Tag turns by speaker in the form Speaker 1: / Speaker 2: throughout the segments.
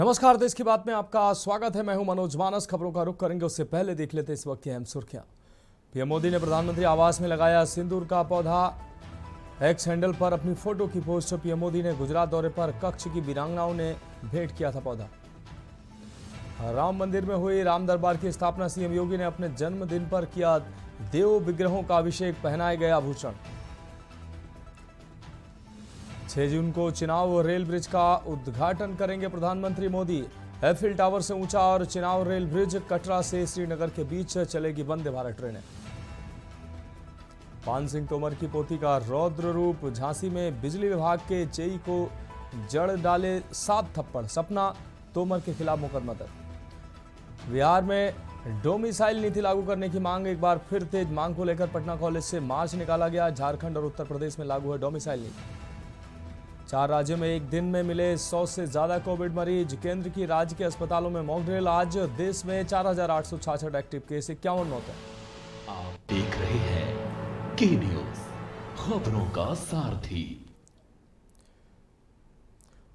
Speaker 1: नमस्कार, देश की बात में आपका स्वागत है। मैं हूं मनोज मानस। खबरों का रुख करेंगे उससे पहले देख लेते इस वक्त की अहम सुर्खियां। पीएम मोदी ने प्रधानमंत्री आवास में लगाया सिंदूर का पौधा। एक्स हैंडल पर अपनी फोटो की पोस्ट। पीएम मोदी ने गुजरात दौरे पर कच्छ की वीरांगनाओं ने भेंट किया था पौधा। राम मंदिर में हुई राम दरबार की स्थापना। सीएम योगी ने अपने जन्मदिन पर किया देव विग्रहों का अभिषेक, पहनाए गए आभूषण। 6 जून को चिनाव रेल ब्रिज का उद्घाटन करेंगे प्रधानमंत्री मोदी। एफिल टावर से ऊंचा और चिनाव रेल ब्रिज। कटरा से श्रीनगर के बीच चलेगी वंदे भारत ट्रेनें। पान सिंह तोमर की पोती का रौद्र रूप। झांसी में बिजली विभाग के जेई को जड़ डाले 7 थप्पड़। सपना तोमर के खिलाफ मुकदमा दर्ज। बिहार में डोमिसाइल नीति लागू करने की मांग एक बार फिर तेज। मांग को लेकर पटना कॉलेज से मार्च निकाला गया। झारखंड और उत्तर प्रदेश में लागू है डोमिसाइल नीति। 4 राज्यों में एक दिन में मिले 100 से ज्यादा कोविड मरीज। केंद्र की राज्य के अस्पतालों में मॉकड्रिल। आज देश में 4866 एक्टिव केस, 51 मौतें।
Speaker 2: आप देख रहे हैं के न्यूज, खबरों का सारथी।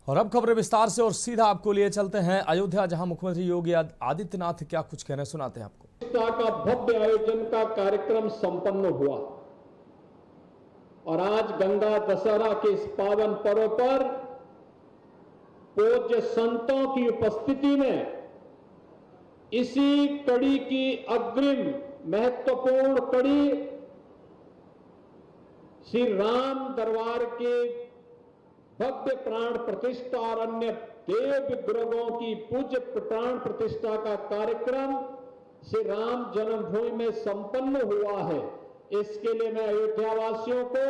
Speaker 1: और अब खबरें विस्तार से और सीधा आपको लिए चलते हैं अयोध्या, जहां मुख्यमंत्री योगी आदित्यनाथ क्या कुछ कहना है, सुनाते हैं आपको।
Speaker 3: का भव्य आयोजन का कार्यक्रम संपन्न हुआ और आज गंगा दशहरा के इस पावन पर्व पर पूज्य संतों की उपस्थिति में इसी कड़ी की अग्रिम महत्वपूर्ण कड़ी श्री राम दरबार के भव्य प्राण प्रतिष्ठा और अन्य देव विग्रहों की पूज्य प्राण प्रतिष्ठा का कार्यक्रम श्री राम जन्मभूमि में संपन्न हुआ है। इसके लिए मैं अयोध्या वासियों को,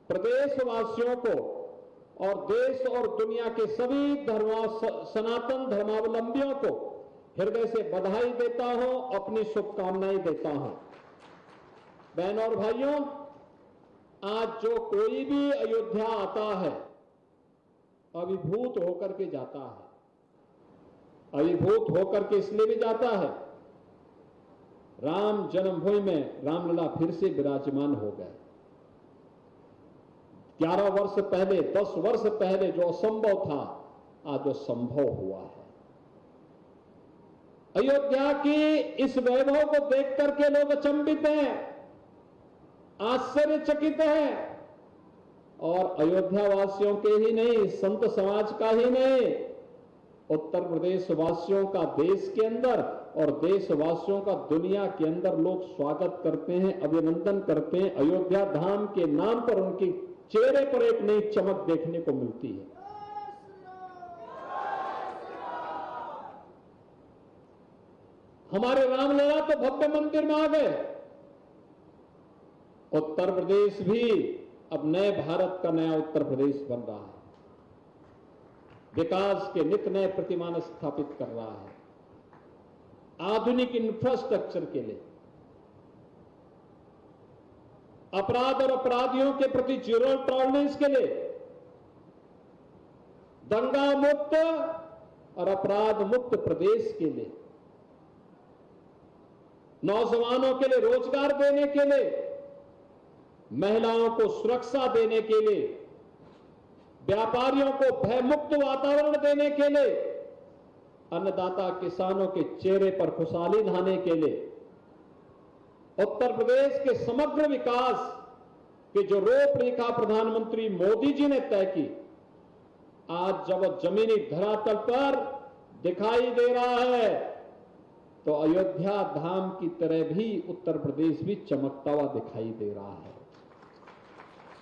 Speaker 3: प्रदेशवासियों को और देश और दुनिया के सभी सनातन धर्मावलंबियों को हृदय से बधाई देता हूं, अपनी शुभकामनाएं देता हूं। बहनों और भाइयों, आज जो कोई भी अयोध्या आता है अभिभूत होकर के जाता है। अभिभूत होकर के इसलिए भी जाता है, राम जन्मभूमि में रामलला फिर से विराजमान हो गए। 11 वर्ष पहले, 10 वर्ष पहले जो असंभव था, आज वो संभव हुआ है। अयोध्या की इस वैभव को देख करके लोग अचंभित हैं, आश्चर्यचकित हैं। और अयोध्या वासियों के ही नहीं, संत समाज का ही नहीं, उत्तर प्रदेश वासियों का देश के अंदर और देशवासियों का दुनिया के अंदर लोग स्वागत करते हैं, अभिनंदन करते हैं। अयोध्या धाम के नाम पर उनके चेहरे पर एक नई चमक देखने को मिलती है। हमारे रामलला तो भव्य मंदिर में आ गए। उत्तर प्रदेश भी अब नए भारत का नया उत्तर प्रदेश बन रहा है। विकास के नित नए प्रतिमान स्थापित कर रहा है। आधुनिक इंफ्रास्ट्रक्चर के लिए, अपराध और अपराधियों के प्रति जीरो टॉलरेंस के लिए, दंगा मुक्त और अपराध मुक्त प्रदेश के लिए, नौजवानों के लिए रोजगार देने के लिए, महिलाओं को सुरक्षा देने के लिए, व्यापारियों को भयमुक्त वातावरण देने के लिए, अन्नदाता किसानों के चेहरे पर खुशहाली लाने के लिए, उत्तर प्रदेश के समग्र विकास की जो रूपरेखा प्रधानमंत्री मोदी जी ने तय की, आज जब जमीनी धरातल पर दिखाई दे रहा है, तो अयोध्या धाम की तरह भी उत्तर प्रदेश भी चमकता हुआ दिखाई दे रहा है।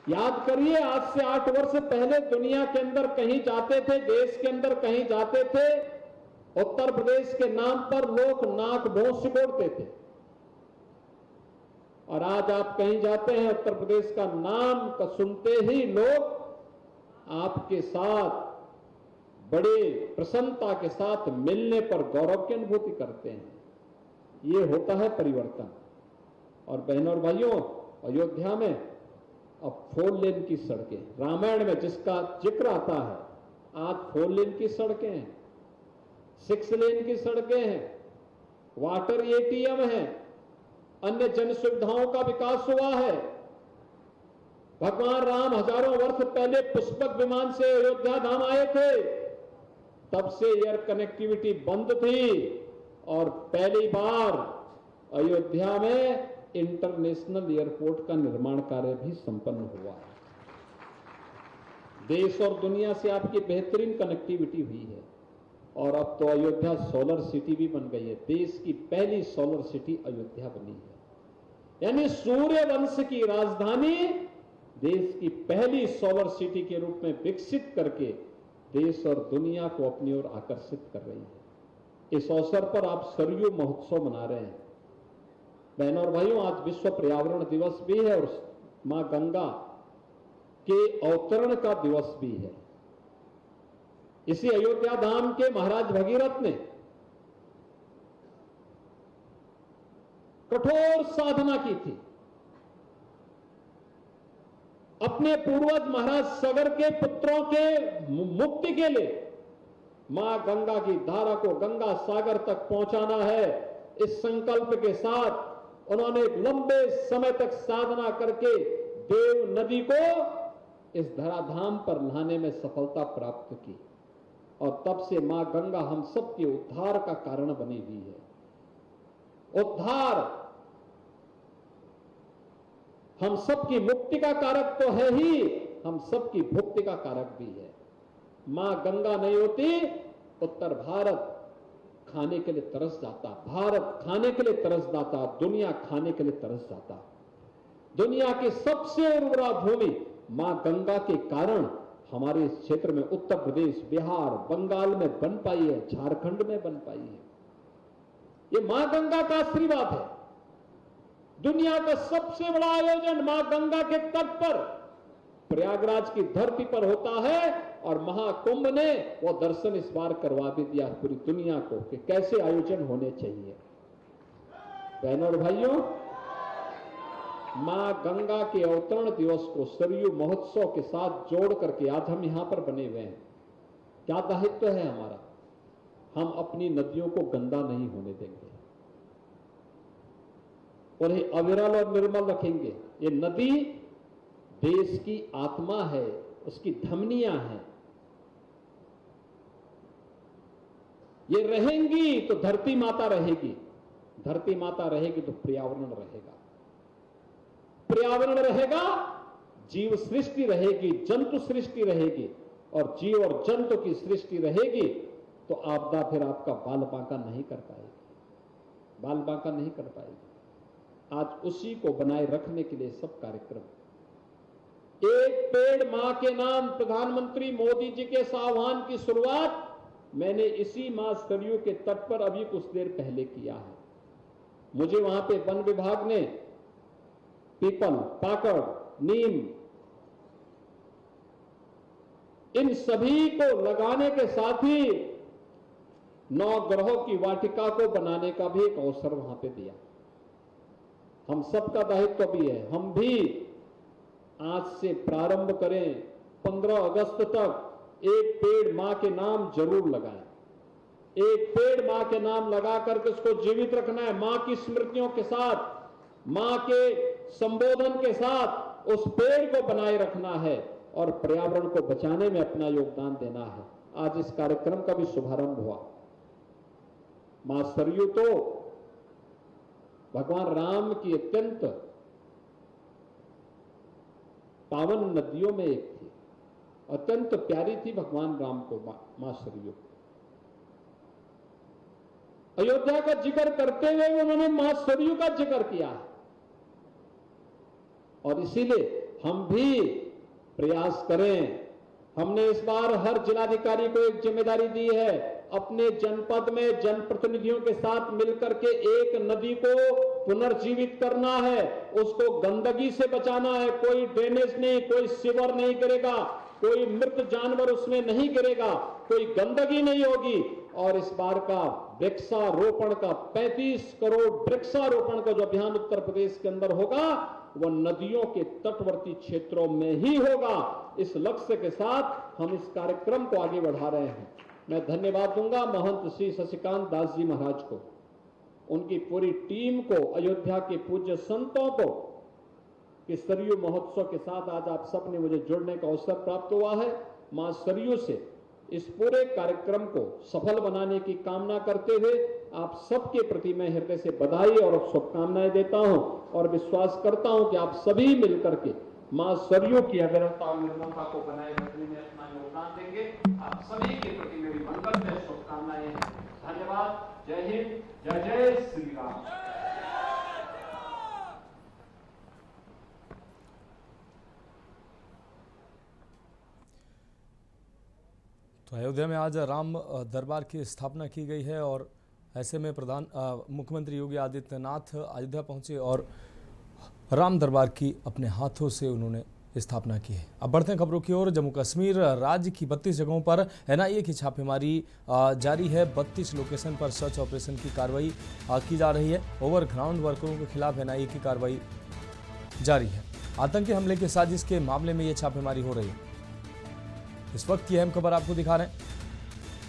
Speaker 3: याद करिए, आज से 8 वर्ष पहले दुनिया के अंदर कहीं जाते थे, देश के अंदर कहीं जाते थे, उत्तर प्रदेश के नाम पर लोग नाक भौं सिकोड़ते थे। और आज आप कहीं जाते हैं, उत्तर प्रदेश का नाम का सुनते ही लोग आपके साथ बड़े प्रसन्नता के साथ मिलने पर गौरव की अनुभूति करते हैं। ये होता है परिवर्तन। और बहनों और भाइयों, अयोध्या में अब 4 लेन की सड़कें, रामायण में जिसका जिक्र आता है, आज 4 लेन की सड़कें हैं, 6 लेन की सड़कें हैं, वाटर एटीएम है, अन्य जन सुविधाओं का विकास हुआ है। भगवान राम हजारों वर्ष पहले पुष्पक विमान से अयोध्या धाम आए थे। तब से एयर कनेक्टिविटी बंद थी और पहली बार अयोध्या में इंटरनेशनल एयरपोर्ट का निर्माण कार्य भी संपन्न हुआ है। देश और दुनिया से आपकी बेहतरीन कनेक्टिविटी हुई है और अब तो अयोध्या सोलर सिटी भी बन गई है। देश की पहली सोलर सिटी अयोध्या बनी है, यानी सूर्य वंश की राजधानी देश की पहली सोलर सिटी के रूप में विकसित करके देश और दुनिया को अपनी ओर आकर्षित कर रही है। इस अवसर पर आप सरयू महोत्सव मना रहे हैं। बहनों और भाइयों, आज विश्व पर्यावरण दिवस भी है और मां गंगा के अवतरण का दिवस भी है। इसी अयोध्या धाम के महाराज भगीरथ ने कठोर साधना की थी। अपने पूर्वज महाराज सगर के पुत्रों के मुक्ति के लिए मां गंगा की धारा को गंगा सागर तक पहुंचाना है। इस संकल्प के साथ उन्होंने लंबे समय तक साधना करके देव नदी को इस धराधाम पर लाने में सफलता प्राप्त की और तब से मां गंगा हम सबके उद्धार का कारण बनी हुई है। उद्धार हम सबकी मुक्ति का कारक तो है ही, हम सबकी भुक्ति का कारक भी है। मां गंगा नहीं होती, उत्तर भारत खाने के लिए तरस जाता, भारत खाने के लिए तरस जाता, दुनिया खाने के लिए तरस जाता। दुनिया की सबसे उर्वरा भूमि मां गंगा के कारण हमारे इस क्षेत्र में उत्तर प्रदेश, बिहार, बंगाल में बन पाई है, झारखंड में बन पाई है। ये मां गंगा का आशीर्वाद है। दुनिया का सबसे बड़ा आयोजन मां गंगा के तट पर प्रयागराज की धरती पर होता है और महाकुंभ ने वो दर्शन इस बार करवा भी दिया पूरी दुनिया को कि कैसे आयोजन होने चाहिए। बहनों और भाइयों, मां गंगा के अवतरण दिवस को सरयू महोत्सव के साथ जोड़ करके आज हम यहां पर बने हुए हैं। क्या दायित्व है हमारा? हम अपनी नदियों को गंदा नहीं होने देंगे, उन्हें अविरल और निर्मल रखेंगे। ये नदी देश की आत्मा है, उसकी धमनियां हैं। ये रहेंगी तो धरती माता रहेगी, धरती माता रहेगी तो पर्यावरण रहेगा, पर्यावरण रहेगा, जीव सृष्टि रहेगी, जंतु सृष्टि रहेगी और जीव और जंतु की सृष्टि रहेगी तो आपदा फिर आपका बाल बांका नहीं कर पाएगी, बाल बांका नहीं कर पाएगी। आज उसी को बनाए रखने के लिए सब कार्यक्रम, एक पेड़ मां के नाम, प्रधानमंत्री मोदी जी के इस आह्वान की शुरुआत मैंने इसी मां सरयू के तट पर अभी कुछ देर पहले किया है। मुझे वहां पे वन विभाग ने पीपल, पाकड़, नीम इन सभी को लगाने के साथ ही 9 ग्रहों की वाटिका को बनाने का भी एक अवसर वहां पे दिया। हम सबका दायित्व भी है, हम भी आज से प्रारंभ करें। 15 अगस्त तक एक पेड़ मां के नाम जरूर लगाएं। एक पेड़ मां के नाम लगा करके उसको जीवित रखना है। मां की स्मृतियों के साथ, मां के संबोधन के साथ उस पेड़ को बनाए रखना है और पर्यावरण को बचाने में अपना योगदान देना है। आज इस कार्यक्रम का भी शुभारंभ हुआ। मां सरयू तो भगवान राम की अत्यंत पावन नदियों में एक थी, अत्यंत प्यारी थी भगवान राम को मां सरयू। अयोध्या का जिक्र करते हुए उन्होंने मां सरयू का जिक्र किया है और इसीलिए हम भी प्रयास करें। हमने इस बार हर जिलाधिकारी को एक जिम्मेदारी दी है, अपने जनपद में जनप्रतिनिधियों के साथ मिलकर के एक नदी को पुनर्जीवित करना है, उसको गंदगी से बचाना है। कोई ड्रेनेज नहीं, कोई सीवर नहीं गिरेगा, कोई मृत जानवर उसमें नहीं गिरेगा, कोई गंदगी नहीं होगी। और इस बार का वृक्षारोपण का 35 करोड़ वृक्षारोपण का जो अभियान उत्तर प्रदेश के अंदर होगा वह नदियों के तटवर्ती क्षेत्रों में ही होगा। इस लक्ष्य के साथ हम इस कार्यक्रम को आगे बढ़ा रहे हैं। मैं धन्यवाद दूंगा महंत श्री शशिकांत दास जी महाराज को, उनकी पूरी टीम को, अयोध्या के पूज्य संतों को कि सरयू महोत्सव के साथ आज आप सबने मुझे जुड़ने का अवसर प्राप्त हुआ है। मां सरयू से इस पूरे कार्यक्रम को सफल बनाने की कामना करते हुए आप सबके प्रति मैं हृदय से बधाई और शुभकामनाएं देता हूं और विश्वास करता हूं कि आप सभी मिलकर के मां सरयू की अविरलता और निर्मलता को बनाए रखने में अपना योगदान देंगे। आप सभी के प्रति मेरी मंगल में शुभकामनाएं हैं। धन्यवाद। जय हिंद। जय जय श्री राम।
Speaker 1: तो अयोध्या में आज राम दरबार की स्थापना की गई है और ऐसे में मुख्यमंत्री योगी आदित्यनाथ अयोध्या पहुंचे और राम दरबार की अपने हाथों से उन्होंने स्थापना की है। अब बढ़ते हैं खबरों की ओर। जम्मू कश्मीर राज्य की 32 जगहों पर एनआईए की छापेमारी जारी है। 32 लोकेशन पर सर्च ऑपरेशन की कार्रवाई की जा रही है। ओवरग्राउंड वर्करों के खिलाफ एनआईए की कार्रवाई जारी है। आतंकी हमले की साजिश के मामले में ये छापेमारी हो रही है। इस वक्त की अहम खबर आपको दिखा रहे हैं।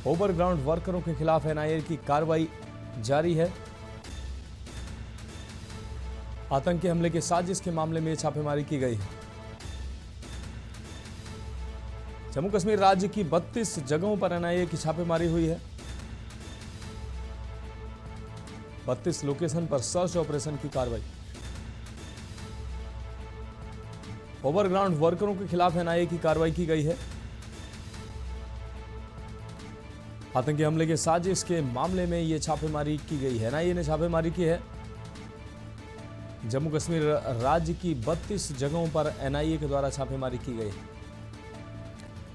Speaker 1: ओवरग्राउंड वर्करों के खिलाफ एनआईए की कार्रवाई जारी है। आतंकी हमले की साजिश के मामले में छापेमारी की गई है। जम्मू कश्मीर राज्य की 32 जगहों पर एनआईए की छापेमारी हुई है। 32 लोकेशन पर सर्च ऑपरेशन की कार्रवाई। ओवरग्राउंड वर्करों के खिलाफ एनआईए की कार्रवाई की गई है। आतंकी हमले के साजिश के मामले में यह छापेमारी की गई है। एनआईए ने छापेमारी की है। जम्मू कश्मीर राज्य की 32 जगहों पर एनआईए के द्वारा छापेमारी की गई है।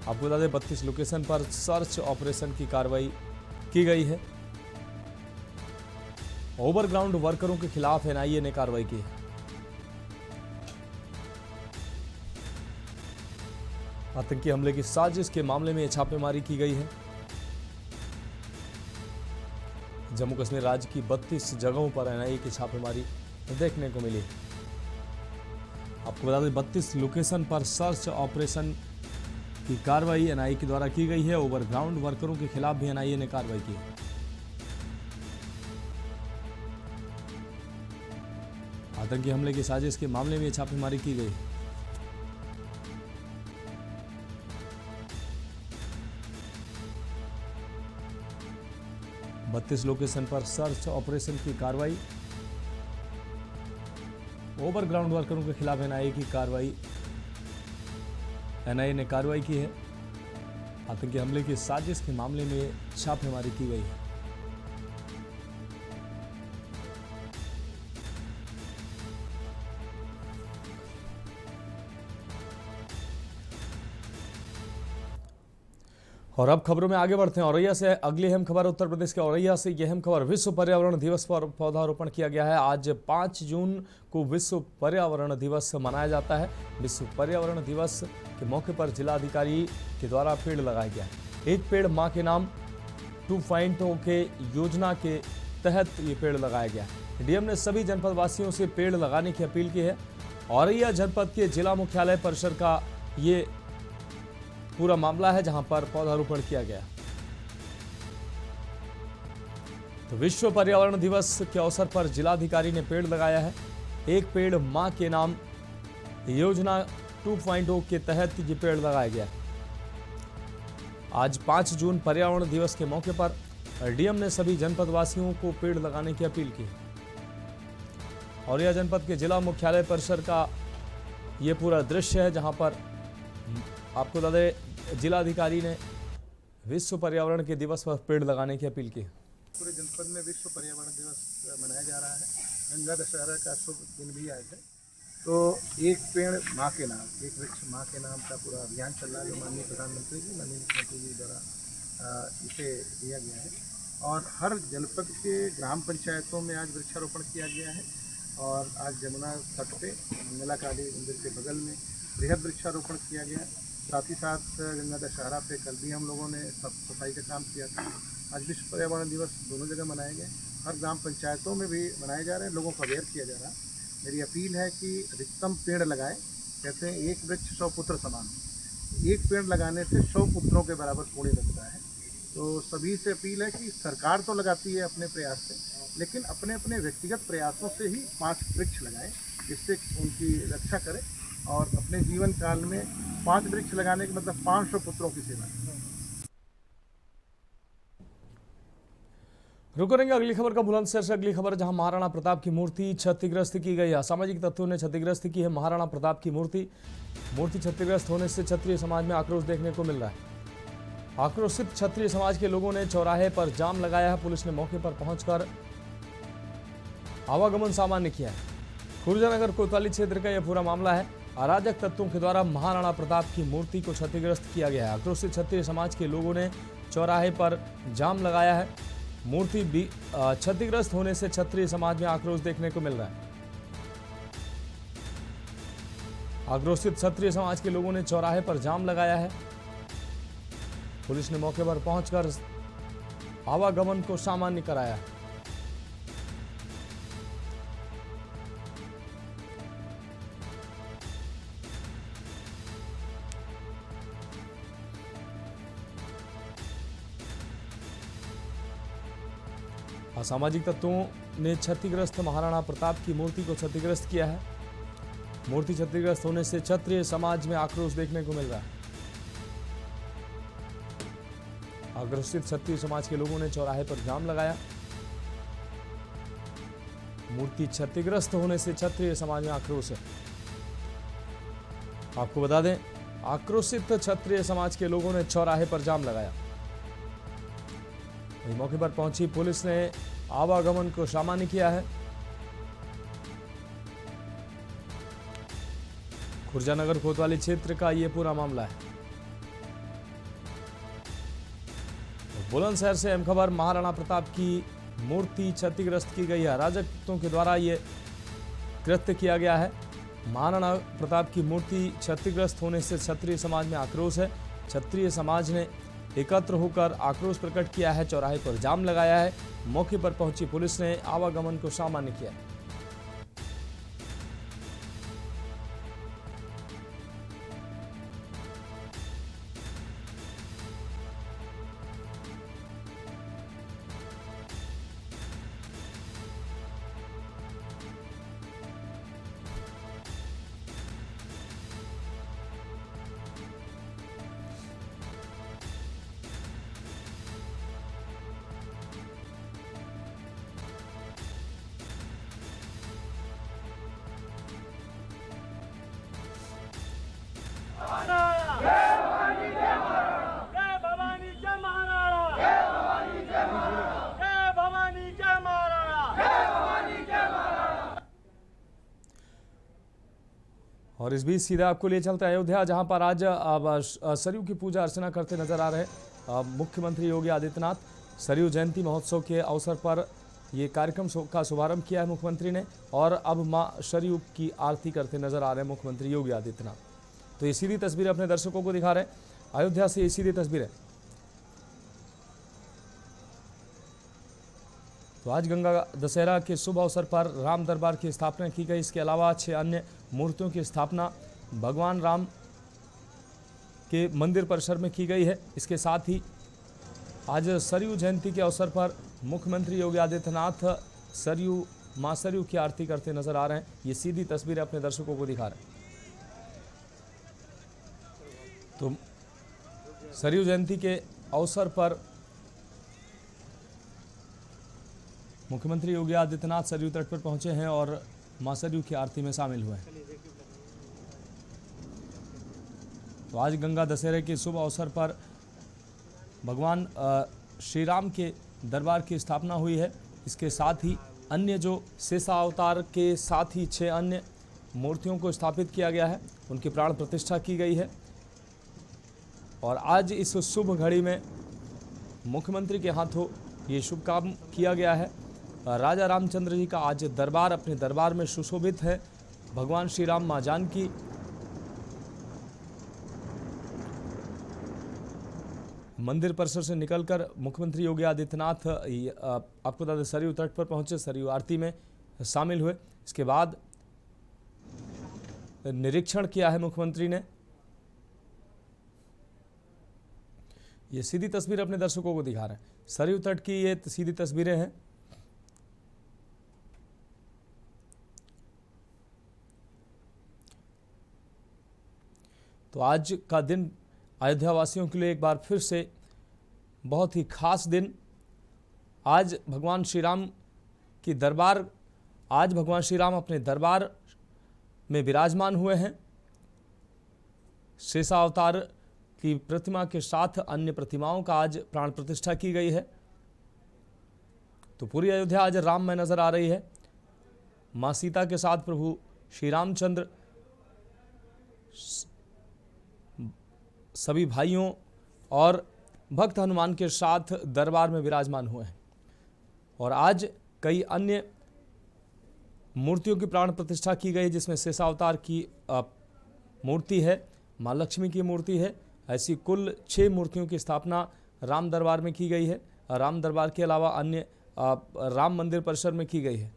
Speaker 1: आपको बता दें 32 लोकेशन पर सर्च ऑपरेशन की कार्रवाई की गई है। ओवरग्राउंड वर्करों के खिलाफ एनआईए ने कार्रवाई की है। आतंकी हमले की साजिश के मामले में छापेमारी की गई है। जम्मू कश्मीर राज्य की 32 जगहों पर एनआईए की छापेमारी देखने को मिली। आपको बता दें 32 लोकेशन पर सर्च ऑपरेशन की कार्रवाई एनआईए के द्वारा की गई है। ओवरग्राउंड वर्करों के खिलाफ भी एनआईए ने कार्रवाई की है। आतंकी हमले की साजिश के मामले में छापेमारी की गई। 32 लोकेशन पर सर्च ऑपरेशन की कार्रवाई। ओवरग्राउंड वर्करों के खिलाफ एनआईए की कार्रवाई, एनआईए ने कार्रवाई की है। आतंकी हमले की साजिश के मामले में छापेमारी की गई है। और अब खबरों में आगे बढ़ते हैं। औरैया से अगली अहम खबर, उत्तर प्रदेश के औरैया से यह अहम खबर। विश्व पर्यावरण दिवस पर पौधारोपण किया गया है। आज 5 जून को विश्व पर्यावरण दिवस मनाया जाता है। विश्व पर्यावरण दिवस के मौके पर जिलाधिकारी के द्वारा पेड़ लगाया गया। एक पेड़ मां के नाम 2.0 के योजना के तहत ये पेड़ लगाया गया। डीएम ने सभी जनपद वासियों से पेड़ लगाने की अपील की है। औरैया जनपद के जिला मुख्यालय परिसर का ये पूरा मामला है जहां पर पौधारोपण किया गया। तो विश्व पर्यावरण दिवस के अवसर पर जिलाधिकारी ने पेड़ लगाया है। एक पेड़ मां के नाम योजना 2.0 के तहत ये पेड़ लगाया गया। आज 5 जून पर्यावरण दिवस के मौके पर डीएम ने सभी जनपद वासियों को पेड़ लगाने की अपील की। औरैया जनपद के जिला मुख्यालय परिसर का ये पूरा दृश्य है जहां पर आपको बता दें जिलाधिकारी ने विश्व पर्यावरण के दिवस पर पेड़ लगाने की अपील की।
Speaker 4: पूरे जनपद में विश्व पर्यावरण दिवस मनाया जा रहा है। गंगा दशहरा का शुभ दिन भी आज है। तो एक पेड़ माँ के नाम, एक वृक्ष माँ के नाम का पूरा अभियान चल रहा है जो माननीय प्रधानमंत्री जी, माननीय मुख्यमंत्री जी द्वारा इसे दिया गया है। और हर जनपद के ग्राम पंचायतों में आज वृक्षारोपण किया गया है। और आज जमुना तट पे मंगला काली मंदिर के बगल में बृहद वृक्षारोपण किया गया। साथ ही साथ गंगा दशहरा पे कल भी हम लोगों ने सफाई का काम किया था। आज विश्व पर्यावरण दिवस दोनों जगह मनाए गए। हर ग्राम पंचायतों में भी मनाए जा रहे हैं, लोगों को अवेयर किया जा रहा है। मेरी अपील है कि अधिकतम पेड़ लगाएं। कहते हैं एक वृक्ष 100 पुत्र समान। एक पेड़ लगाने से 100 पुत्रों के बराबर पुण्य लगता है। तो सभी से अपील है कि सरकार तो लगाती है अपने प्रयास से, लेकिन अपने अपने व्यक्तिगत प्रयासों से ही 5 वृक्ष लगाएं, जिससे उनकी रक्षा करें और अपने जीवन काल में 5 वृक्ष लगाने के मतलब 500 पुत्रों की सेवा।
Speaker 1: रुक करेंगे अगली खबर का बुलंदशहर से। अगली खबर जहां महाराणा प्रताप की मूर्ति क्षतिग्रस्त की गई है। असामाजिक तत्वों ने क्षतिग्रस्त की है महाराणा प्रताप की मूर्ति। मूर्ति क्षतिग्रस्त होने से क्षत्रिय समाज में आक्रोश देखने को मिल रहा है। आक्रोशित क्षत्रिय समाज के लोगों ने चौराहे पर जाम लगाया है। पुलिस ने मौके पर पहुंचकर आवागमन सामान्य किया है। खुर्जानगर कोतवाली क्षेत्र का यह पूरा मामला है। अराजक तत्वों के द्वारा महाराणा प्रताप की मूर्ति को क्षतिग्रस्त किया गया है। आक्रोशित क्षत्रिय समाज के लोगों ने चौराहे पर जाम लगाया है। मूर्ति क्षतिग्रस्त होने से क्षत्रिय समाज में आक्रोश देखने को मिल रहा है। आक्रोशित क्षत्रिय समाज के लोगों ने चौराहे पर जाम लगाया है। पुलिस ने मौके पर पहुंचकर आवागमन को सामान्य कराया है। असामाजिक तत्वों ने क्षतिग्रस्त महाराणा प्रताप की मूर्ति को क्षतिग्रस्त किया है। मूर्ति क्षतिग्रस्त होने से क्षत्रिय समाज में आक्रोश देखने को मिल रहा है। आक्रोशित क्षत्रिय समाज के लोगों ने चौराहे पर जाम लगाया। मूर्ति क्षतिग्रस्त होने से क्षत्रिय समाज में आक्रोश है। आपको बता दें, आक्रोशित क्षत्रिय समाज के लोगों ने चौराहे पर जाम लगाया। वहीं मौके पर पहुंची पुलिस ने आवागमन को सामान्य किया है। खुर्जानगर कोतवाली क्षेत्र का यह पूरा मामला है। बुलंदशहर से अहम खबर, महाराणा प्रताप की मूर्ति क्षतिग्रस्त की गई है। अराजक तत्वों के द्वारा यह कृत्य किया गया है। महाराणा प्रताप की मूर्ति क्षतिग्रस्त होने से क्षत्रिय समाज में आक्रोश है। क्षत्रिय समाज ने एकत्र होकर आक्रोश प्रकट किया है। चौराहे पर जाम लगाया है। मौके पर पहुंची पुलिस ने आवागमन को सामान्य किया है। और इस बीच सीधा आपको ले चलते हैं अयोध्या, जहां पर आज सरयू की पूजा अर्चना करते नजर आ रहे मुख्यमंत्री योगी आदित्यनाथ। सरयू जयंती महोत्सव के अवसर पर ये कार्यक्रम का शुभारंभ किया है मुख्यमंत्री ने, और अब मां सरयू की आरती करते नजर आ रहे हैं मुख्यमंत्री योगी आदित्यनाथ। तो ये सीधी तस्वीरें अपने दर्शकों को दिखा रहे हैं अयोध्या से। ये सीधी तस्वीरें। तो आज गंगा दशहरा के शुभ अवसर पर राम दरबार की स्थापना की गई। इसके अलावा 6 अन्य मूर्तियों की स्थापना भगवान राम के मंदिर परिसर में की गई है। इसके साथ ही आज सरयू जयंती के अवसर पर मुख्यमंत्री योगी आदित्यनाथ मां सरयू की आरती करते नजर आ रहे हैं। ये सीधी तस्वीरें अपने दर्शकों को दिखा रहे हैं। तो सरयू जयंती के अवसर पर मुख्यमंत्री योगी आदित्यनाथ सरयू तट पर पहुंचे हैं और मां सरयू की आरती में शामिल हुए हैं। तो आज गंगा दशहरे के शुभ अवसर पर भगवान श्री राम के दरबार की स्थापना हुई है। इसके साथ ही अन्य जो शेषावतार के साथ ही 6 अन्य मूर्तियों को स्थापित किया गया है, उनकी प्राण प्रतिष्ठा की गई है। और आज इस शुभ घड़ी में मुख्यमंत्री के हाथों ये शुभ काम किया गया है। राजा रामचंद्र जी का आज दरबार अपने दरबार में सुशोभित है। भगवान श्री राम, मां जानकी, मंदिर परिसर से निकलकर मुख्यमंत्री योगी आदित्यनाथ आपको बता दें सरयू तट पर पहुंचे, सरयू आरती में शामिल हुए। इसके बाद निरीक्षण किया है मुख्यमंत्री ने। ये सीधी तस्वीर अपने दर्शकों को दिखा रहे हैं। सरयू तट की ये सीधी तस्वीरें हैं। तो आज का दिन अयोध्या वासियों के लिए एक बार फिर से बहुत ही खास दिन आज भगवान श्री राम अपने दरबार में विराजमान हुए हैं। शेषावतार की प्रतिमा के साथ अन्य प्रतिमाओं का आज प्राण प्रतिष्ठा की गई है। तो पूरी अयोध्या आज राममय नजर आ रही है। मां सीता के साथ प्रभु श्री रामचंद्र सभी भाइयों और भक्त हनुमान के साथ दरबार में विराजमान हुए हैं। और आज कई अन्य मूर्तियों की प्राण प्रतिष्ठा की गई, जिसमें शेषावतार की मूर्ति है, मां लक्ष्मी की मूर्ति है। ऐसी कुल 6 मूर्तियों की स्थापना राम दरबार में की गई है। राम दरबार के अलावा अन्य राम मंदिर परिसर में की गई है।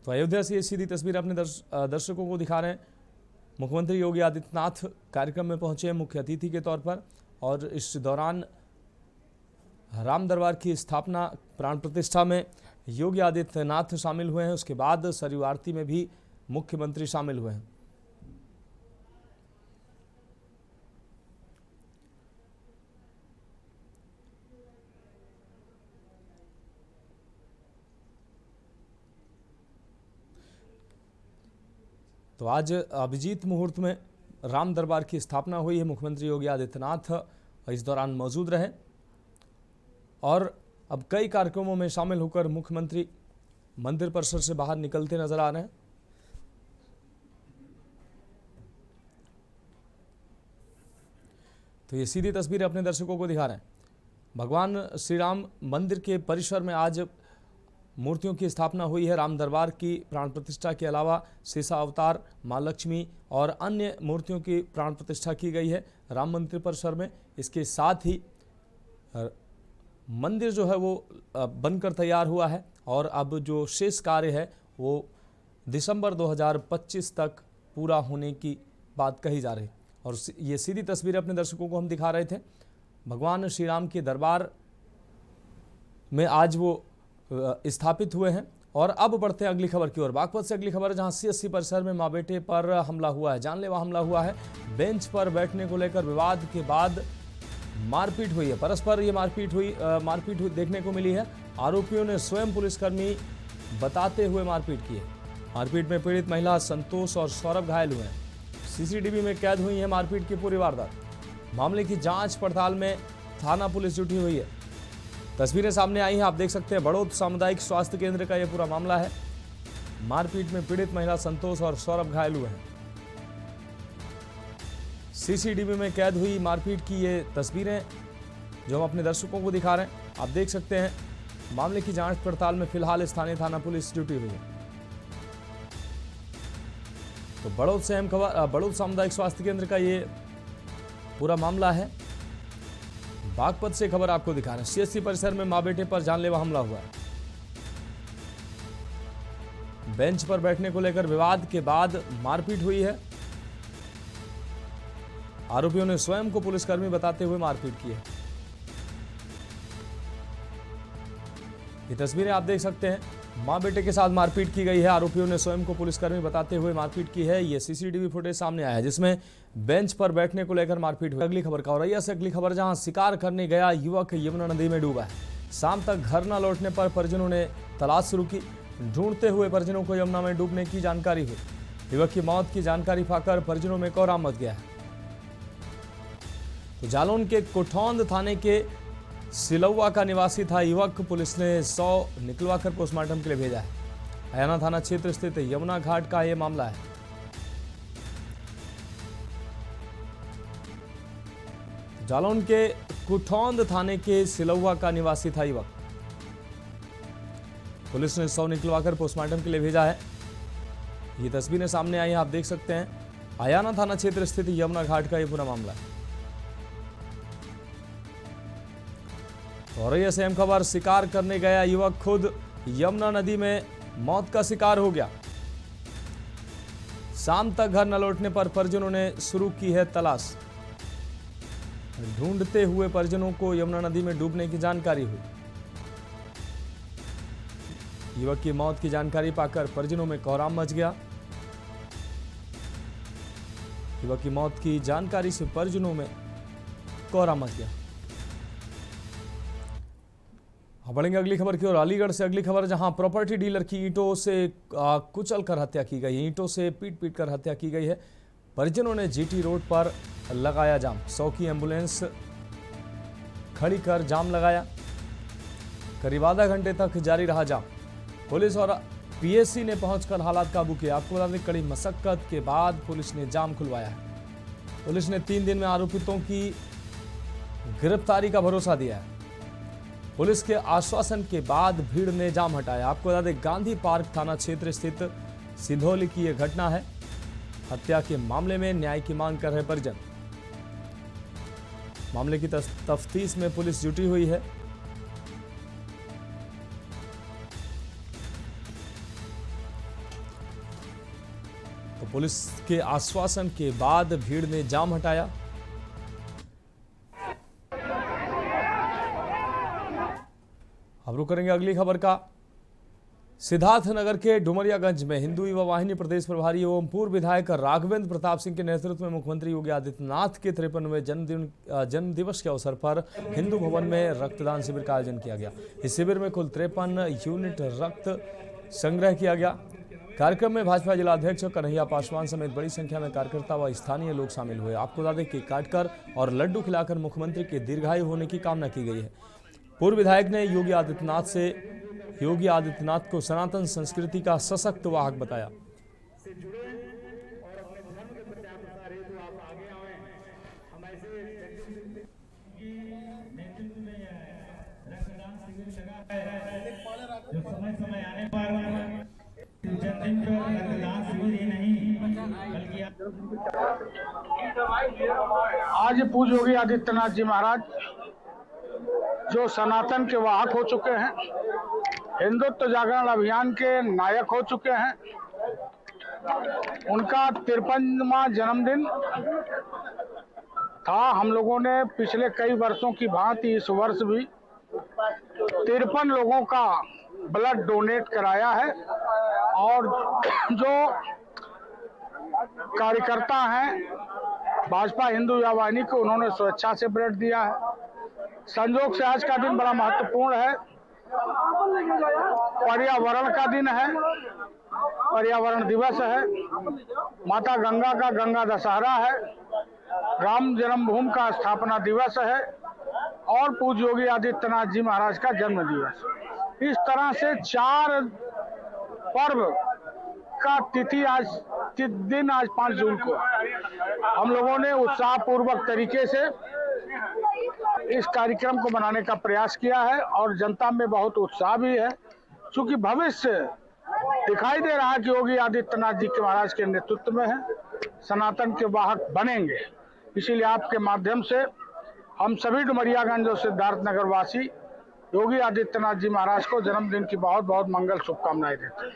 Speaker 1: तो अयोध्या से ये सीधी तस्वीर अपने दर्शकों को दिखा रहे हैं। मुख्यमंत्री योगी आदित्यनाथ कार्यक्रम में पहुंचे मुख्य अतिथि के तौर पर, और इस दौरान राम दरबार की स्थापना प्राण प्रतिष्ठा में योगी आदित्यनाथ शामिल हुए हैं। उसके बाद सरयू आरती में भी मुख्यमंत्री शामिल हुए हैं। तो आज अभिजीत मुहूर्त में राम दरबार की स्थापना हुई है। मुख्यमंत्री योगी आदित्यनाथ इस दौरान मौजूद रहे और अब कई कार्यक्रमों में शामिल होकर मुख्यमंत्री मंदिर परिसर से बाहर निकलते नजर आ रहे हैं। तो ये सीधी तस्वीर अपने दर्शकों को दिखा रहे हैं। भगवान श्री राम मंदिर के परिसर में आज मूर्तियों की स्थापना हुई है। राम दरबार की प्राण प्रतिष्ठा के अलावा शेषावतार, मां लक्ष्मी और अन्य मूर्तियों की प्राण प्रतिष्ठा की गई है राम मंदिर परिसर में। इसके साथ ही मंदिर जो है वो बनकर तैयार हुआ है और अब जो शेष कार्य है वो दिसंबर 2025 तक पूरा होने की बात कही जा रही है। और ये सीधी तस्वीर अपने दर्शकों को हम दिखा रहे थे। भगवान श्री राम के दरबार में आज वो स्थापित हुए हैं। और अब बढ़ते हैं अगली खबर की ओर। बागपत से अगली खबर, जहां सीएससी परिसर में मां बेटे पर हमला हुआ है, जानलेवा हमला हुआ है। बेंच पर बैठने को लेकर विवाद के बाद मारपीट हुई है। परस्पर ये मारपीट देखने को मिली है। आरोपियों ने स्वयं पुलिसकर्मी बताते हुए मारपीट की है। मारपीट में पीड़ित महिला संतोष और सौरभ घायल हुए हैं। सीसीटीवी में कैद हुई है मारपीट की पूरी वारदात। मामले की जांच पड़ताल में थाना पुलिस जुटी हुई है। तस्वीरें सामने आई हैं, आप देख सकते हैं। बड़ौद सामुदायिक स्वास्थ्य केंद्र का यह पूरा मामला है। मारपीट में पीड़ित महिला संतोष और सौरभ घायल हुए हैं। सीसीटीवी में कैद हुई मारपीट की ये तस्वीरें जो हम अपने दर्शकों को दिखा रहे हैं, आप देख सकते हैं। मामले की जांच पड़ताल में फिलहाल स्थानीय थाना पुलिस जुटी हुई है। तो बड़ौद से अहम खबर, बड़ौद सामुदायिक स्वास्थ्य केंद्र का ये पूरा मामला है। बागपत से खबर आपको दिखा रहे हैं। सीएससी परिसर में मां बेटे पर जानलेवा हमला हुआ है। बेंच पर बैठने को लेकर विवाद के बाद मारपीट हुई है। आरोपियों ने स्वयं को पुलिसकर्मी बताते हुए मारपीट की है। ये तस्वीरें आप देख सकते हैं। मां बेटे के साथ मारपीट की गई है। आरोपियों ने स्वयं को पुलिसकर्मी बताते हुए मारपीट की है। ये सीसीटीवी फुटेज सामने आया है जिसमें बेंच पर बैठने को लेकर मारपीट हुई। अगली खबर का औरैया से अगली खबर, जहां शिकार करने गया युवक यमुना नदी में डूबा है। शाम तक घर न लौटने पर परिजनों ने तलाश शुरू की। ढूंढते हुए परिजनों को यमुना में डूबने की जानकारी हुई। युवक की मौत की जानकारी पाकर परिजनों में कोहराम मच गया है। तो जालौन के कोठौंद थाने के सिलौवा का निवासी था युवक। पुलिस ने 100 निकलवाकर पोस्टमार्टम के लिए भेजा है। अयाना थाना क्षेत्र स्थित यमुना घाट का यह मामला है। जालौन के कोठौंद थाने के सिलौवा का निवासी था युवक। पुलिस ने 100 निकलवाकर पोस्टमार्टम के लिए भेजा है। ये तस्वीरें सामने आई हैं, आप देख सकते हैं। अयाना थाना क्षेत्र स्थित यमुना घाट का यह पूरा मामला है। औरैया से अहम खबर, शिकार करने गया युवक खुद यमुना नदी में मौत का शिकार हो गया। शाम तक घर न लौटने पर परिजनों ने शुरू की है तलाश। ढूंढते हुए परिजनों को यमुना नदी में डूबने की जानकारी हुई। युवक की मौत की जानकारी पाकर परिजनों में कोहराम मच गया। युवक की मौत की जानकारी से परिजनों में कोहराम मच गया। बढ़ेंगे अगली खबर की ओर। अलीगढ़ से अगली खबर, जहां प्रॉपर्टी डीलर की ईंटों से कुचल कर हत्या की गई, ईंटों से पीट पीट कर हत्या की गई है। परिजनों ने जीटी रोड पर लगाया जाम, 100 की एम्बुलेंस खड़ी कर जाम लगाया। करीब आधा घंटे तक जारी रहा जाम। पुलिस और पीएससी ने पहुंचकर हालात काबू किया। आपको बता दें, कड़ी मशक्कत के बाद पुलिस ने जाम खुलवाया है। पुलिस ने 3 दिन में आरोपितों की गिरफ्तारी का भरोसा दिया है। पुलिस के आश्वासन के बाद भीड़ ने जाम हटाया। आपको बता दें, गांधी पार्क थाना क्षेत्र स्थित सिधौली की यह घटना है। हत्या के मामले में न्याय की मांग कर रहे परिजन। मामले की तफ्तीश में पुलिस जुटी हुई है। तो पुलिस के आश्वासन के बाद भीड़ ने जाम हटाया। अब रुक करेंगे अगली खबर का। सिद्धार्थनगर के डुमरियागंज में हिंदू युवा वाहिनी प्रदेश प्रभारी एवं पूर्व विधायक राघवेंद्र प्रताप सिंह के नेतृत्व में मुख्यमंत्री योगी आदित्यनाथ के 53वें जन्म दिवस के अवसर पर हिंदू भवन में रक्तदान शिविर का आयोजन किया गया। इस शिविर में कुल 53 यूनिट रक्त संग्रह किया गया। कार्यक्रम में भाजपा जिला अध्यक्ष कन्हैया पासवान समेत बड़ी संख्या में कार्यकर्ता व स्थानीय लोग शामिल हुए। आपको बता दें, केक काटकर और लड्डू खिलाकर मुख्यमंत्री के दीर्घायु होने की कामना की गई है। पूर्व विधायक ने योगी आदित्यनाथ को सनातन संस्कृति का सशक्त वाहक बताया।
Speaker 5: समय आने पर जन्मदिन पर रक्तदान शिविर ही नहीं बल्कि
Speaker 6: आज पूज्य योगी आदित्यनाथ जी महाराज जो सनातन के वाहक हो चुके हैं, हिंदुत्व जागरण अभियान के नायक हो चुके हैं, उनका 53वां जन्मदिन था। हम लोगों ने पिछले कई वर्षों की भांति इस वर्ष भी 53 लोगों का ब्लड डोनेट कराया है और जो कार्यकर्ता हैं भाजपा हिंदू युवा वाहिनी को, उन्होंने स्वेच्छा से ब्लड दिया है। संयोग से आज का दिन बड़ा महत्वपूर्ण है, पर्यावरण का दिन है, पर्यावरण दिवस है, माता गंगा का गंगा दशहरा है, राम जन्मभूमि का स्थापना दिवस है और पूज्य योगी आदित्यनाथ जी महाराज का जन्म दिवस। इस तरह से 4 पर्व का तिथि आज 5 जून को हम लोगों ने उत्साहपूर्वक तरीके से इस कार्यक्रम को मनाने का प्रयास किया है और जनता में बहुत उत्साह भी है, क्योंकि भविष्य दिखाई दे रहा है कि योगी आदित्यनाथ जी के महाराज के नेतृत्व में है, सनातन के वाहक बनेंगे। इसीलिए आपके माध्यम से हम सभी डुमरियागंज और सिद्धार्थनगर वासी योगी आदित्यनाथ जी महाराज को जन्मदिन की बहुत बहुत मंगल शुभकामनाएं देते हैं।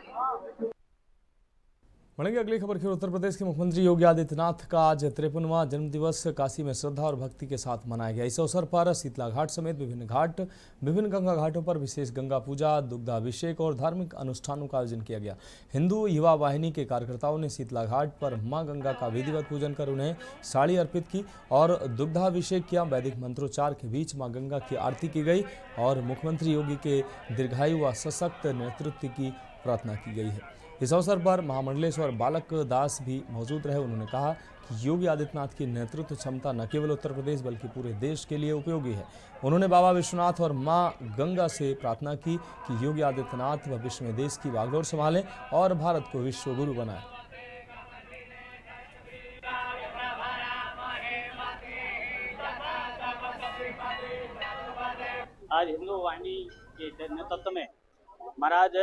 Speaker 1: बढ़ेंगे अगली खबर की। उत्तर प्रदेश के मुख्यमंत्री योगी आदित्यनाथ का आज 53वां जन्मदिवस काशी में श्रद्धा और भक्ति के साथ मनाया गया। इस अवसर पर शीतला घाट समेत विभिन्न गंगा घाटों पर विशेष गंगा पूजा, दुग्धाभिषेक और धार्मिक अनुष्ठानों का आयोजन किया गया। हिंदू युवा वाहिनी के कार्यकर्ताओं ने शीतला घाट पर मां गंगा का विधिवत पूजन कर उन्हें साड़ी अर्पित की और दुग्धाभिषेक किया। वैदिक मंत्रोच्चार के बीच मां गंगा की आरती की गई और मुख्यमंत्री योगी के दीर्घायु व सशक्त नेतृत्व की प्रार्थना की गई है। इस अवसर पर महामंडलेश्वर बालक दास भी मौजूद रहे। उन्होंने कहा कि योगी आदित्यनाथ की नेतृत्व क्षमता न केवल उत्तर प्रदेश बल्कि पूरे देश के लिए उपयोगी है। उन्होंने बाबा विश्वनाथ और मां गंगा से प्रार्थना की कि योगी आदित्यनाथ भविष्य में देश की बागडोर संभालें और भारत को विश्व गुरु बनाएं।
Speaker 7: आज हिंदू वाहिनी के नेतृत्व में महाराज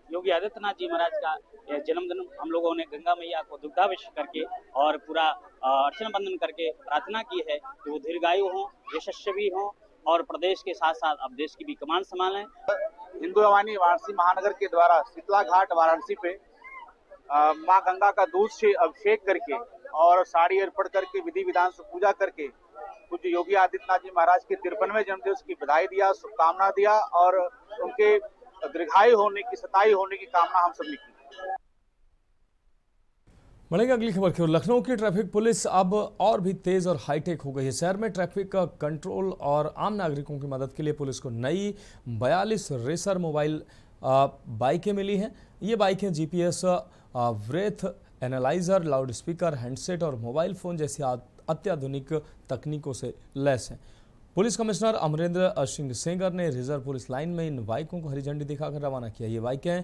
Speaker 7: योगी आदित्यनाथ जी महाराज का जन्मदिन हम लोगों ने गंगा मैया को दुग्धाभिषेक करके और पूरा अर्चना बंदन करके प्रार्थना की है कि वो दीर्घायु हों, यशस्वी हों और प्रदेश के साथ साथ अब देश की भी कमान संभालें।
Speaker 8: हिंदू वाहिनी वाराणसी महानगर के द्वारा शीतला घाट वाराणसी पे माँ गंगा का दूध से अभिषेक करके और साड़ी अर्पण करके विधि विधान से पूजा करके पूज्य योगी आदित्यनाथ जी महाराज के 53वें जन्मदिवस की बधाई दिया, शुभकामना दिया और उनके दीर्घायु होने की, सतायु होने की कामना हम सब ने की।
Speaker 1: बढ़ेगा अगली खबर की ओर। लखनऊ की ट्रैफिक पुलिस अब और भी तेज और हाईटेक हो गई है। शहर में ट्रैफिक का कंट्रोल और आम नागरिकों की मदद के लिए पुलिस को नई 42 रेसर मोबाइल बाइकें मिली हैं। ये बाइकें GPS, breath analyser, loudspeaker, handset और मोबाइल फ़ोन जैसी अत्याधुनिक तकनीकों से लैस हैं। पुलिस कमिश्नर अमरेंद्र सिंह सेंगर ने रिजर्व पुलिस लाइन में इन बाइकों को हरी झंडी दिखाकर रवाना किया। ये बाइकें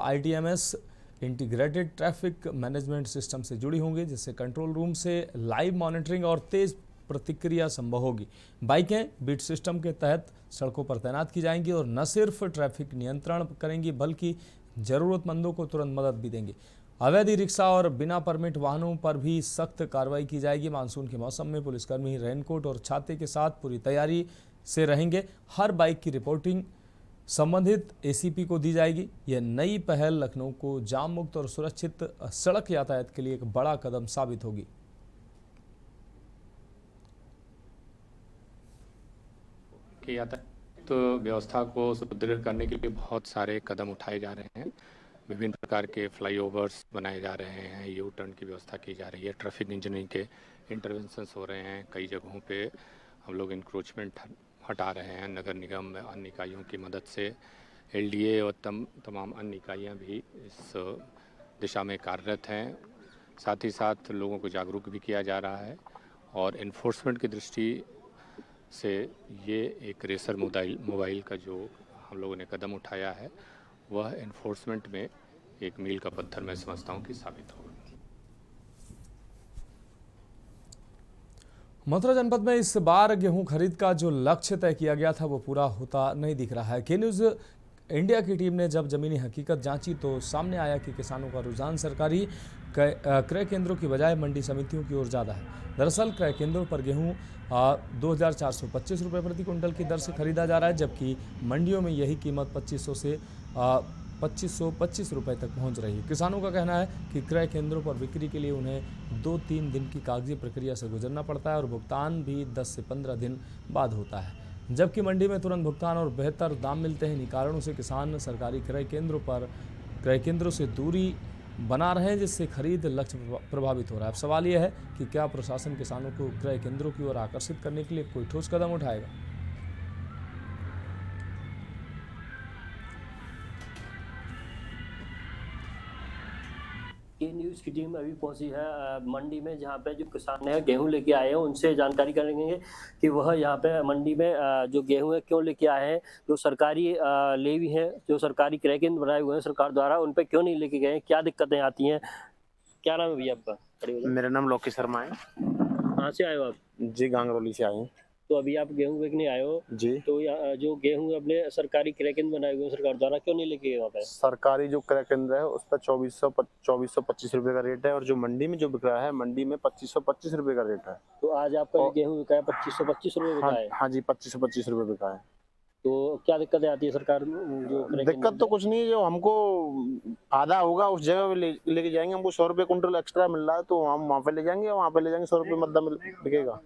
Speaker 1: ITMS integrated traffic management system से जुड़ी होंगी, जिससे कंट्रोल रूम से लाइव मॉनिटरिंग और तेज प्रतिक्रिया संभव होगी। बाइकें बीट सिस्टम के तहत सड़कों पर तैनात की जाएंगी और न सिर्फ ट्रैफिक नियंत्रण करेंगी बल्कि ज़रूरतमंदों को तुरंत मदद भी देंगी। अवैध रिक्शा और बिना परमिट वाहनों पर भी सख्त कार्रवाई की जाएगी। मानसून के मौसम में पुलिसकर्मी रेनकोट और छाते के साथ पूरी तैयारी से रहेंगे। हर बाइक की रिपोर्टिंग संबंधित ACP को दी जाएगी। यह नई पहल लखनऊ को जाम मुक्त और सुरक्षित सड़क यातायात के लिए एक बड़ा कदम साबित होगी।
Speaker 9: यातायात व्यवस्था को सुदृढ़ करने के लिए बहुत सारे कदम उठाए जा रहे हैं। विभिन्न प्रकार के फ्लाईओवर्स बनाए जा रहे हैं, यू टर्न की व्यवस्था की जा रही है, ट्रैफिक इंजीनियरिंग के इंटरवेंशंस हो रहे हैं। कई जगहों पे हम लोग इंक्रोचमेंट हटा रहे हैं। नगर निगम अन्य इकाइयों की मदद से LDA और तमाम अन्य इकाइयाँ भी इस दिशा में कार्यरत हैं। साथ ही साथ लोगों को जागरूक भी किया जा रहा है और इन्फोर्समेंट की दृष्टि से ये एक रेसर मोबाइल का जो हम लोगों ने कदम उठाया है वह इन्फोर्समेंट में एक मील का पत्थर मैं समझता हूँ कि साबित होगा।
Speaker 1: मथुरा जनपद में इस बार गेहूं खरीद का जो लक्ष्य तय किया गया था वो पूरा होता नहीं दिख रहा है। के न्यूज़ इंडिया की टीम ने जब ज़मीनी हकीकत जांची तो सामने आया कि किसानों का रुझान सरकारी क्रय केंद्रों की बजाय मंडी समितियों की ओर ज़्यादा है। दरअसल क्रय केंद्रों पर गेहूं 2425 रुपये प्रति कुंटल की दर से खरीदा जा रहा है, जबकि मंडियों में यही कीमत 2500 से 2525 रुपये तक पहुंच रही है। किसानों का कहना है कि क्रय केंद्रों पर बिक्री के लिए उन्हें 2-3 दिन की कागजी प्रक्रिया से गुजरना पड़ता है और भुगतान भी 10 से 15 दिन बाद होता है, जबकि मंडी में तुरंत भुगतान और बेहतर दाम मिलते हैं। इन कारणों से किसान सरकारी क्रय केंद्रों से दूरी बना रहे हैं, जिससे खरीद लक्ष्य प्रभावित हो रहा है। अब सवाल यह है कि क्या प्रशासन किसानों को क्रय केंद्रों की ओर आकर्षित करने के लिए कोई ठोस कदम उठाएगा।
Speaker 10: के न्यूज़ की टीम अभी पहुंची है मंडी में, जहां पे जो किसान है गेहूं लेके आए हैं उनसे जानकारी करेंगे कि वह यहां पे मंडी में जो गेहूं है क्यों लेके आए हैं। जो सरकारी लेवी हैं, जो सरकारी क्रय केंद्र बनाए हुए हैं सरकार द्वारा, उन पे क्यों नहीं लेके गए, क्या दिक्कतें आती हैं। क्या नाम है भैया आपका?
Speaker 11: मेरा नाम लोकी शर्मा है।
Speaker 10: कहाँ से आए हो आप?
Speaker 11: जी गांगरौली से आए हैं।
Speaker 10: तो अभी आप गेहूं बेचने आए हो
Speaker 11: जी,
Speaker 10: तो जो गेहूं अपने सरकारी क्रय केंद्र बनाए हुए हैं सरकार द्वारा, क्यों नहीं लेके गए वहाँ पे?
Speaker 11: सरकारी जो क्रय केंद्र है उस पर 2425 रुपए का रेट है और जो मंडी में जो बिक रहा है मंडी में 2525 रुपए का रेट है।
Speaker 10: तो आज आपका गेहूं बिका है 2525 रुपए बिका है?
Speaker 11: हाँ जी, 2525 रुपए बिका है।
Speaker 10: तो क्या दिक्कतें आती है सरकार जो
Speaker 11: दिक्कत तो कुछ नहीं है, जो हमको आधा होगा उस जगह पे लेके जाएंगे। हमको 100 रुपए कुंटल एक्स्ट्रा मिल रहा है तो हम वहाँ पे ले जाएंगे, 100 रुपए मद्दा बिकेगा।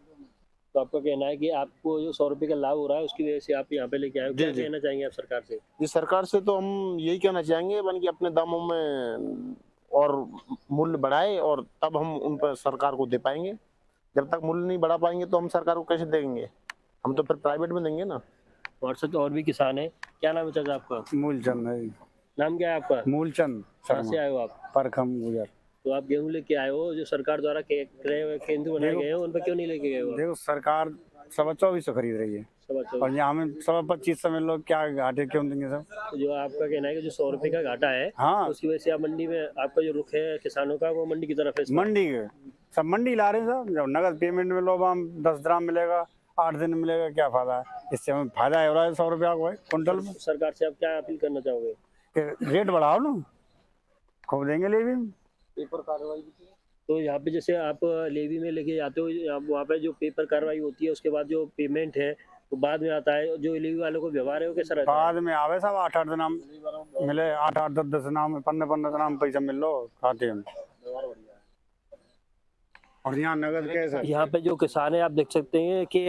Speaker 10: तो आपका कहना है कि आपको जो 100 रुपए का लाभ हो रहा है उसकी वजह से आप यहाँ पे लेके आए हो, क्या कहना चाहेंगे आप सरकार से?
Speaker 11: जी, सरकार से तो हम यही कहना चाहेंगे बल्कि अपने दामों में और मूल्य बढ़ाए और तब हम उन पर सरकार को दे पाएंगे। जब तक मूल्य नहीं बढ़ा पाएंगे तो हम सरकार को कैसे देंगे, हम तो फिर प्राइवेट में देंगे ना।
Speaker 10: और सच और भी किसान है। क्या नाम है चाचा आपका?
Speaker 6: मूलचंद है।
Speaker 10: नाम क्या है आपका?
Speaker 6: मूलचंद।
Speaker 10: कहाँ से आए हो आप?
Speaker 6: परखम गुजर।
Speaker 10: तो आप गेहूं लेके आए हो, जो सरकार द्वारा क्रय केंद्र बनाए गए हैं उन पर क्यों नहीं लेके गए हो?
Speaker 6: देखो सरकार 2425 खरीद रही है और यहाँ में 2500 में लोग क्या घाटे क्यों देंगे सब।
Speaker 10: तो जो आपका कहना है कि जो 100 रुपए का घाटा है,
Speaker 6: हाँ,
Speaker 10: उसकी वजह से आप मंडी में आपका जो रुख है किसानों का वो मंडी की तरफ है।
Speaker 6: मंडी के सब मंडी ला रहे हैं सब। जब नगद पेमेंट में लोग हम 10 ग्राम मिलेगा, 8 दिन मिलेगा, क्या फायदा है? इससे हमें फायदा हो रहा है 100 रुपया को कुंटल में।
Speaker 10: सरकार से आप क्या अपील करना चाहोगे?
Speaker 6: रेट बढ़ाओ ना, खूब देंगे लेवी में।
Speaker 10: पेपर कार्रवाई तो यहाँ पे जैसे आप लेवी में लेके जाते हो, आप वहाँ पे जो पेपर कार्रवाई होती है उसके बाद जो पेमेंट है वो बाद में आता है। जो लेवी वालों को व्यवहार है वो कैसा रहता है?
Speaker 6: बाद में आवे सब 8-8 दिन मिले, 8-8 10-10 नाम 15-15 नाम पैसा मिल लो खाते हैं। और यहाँ नगद कैश है।
Speaker 10: यहाँ पे जो किसान है आप देख सकते हैं कि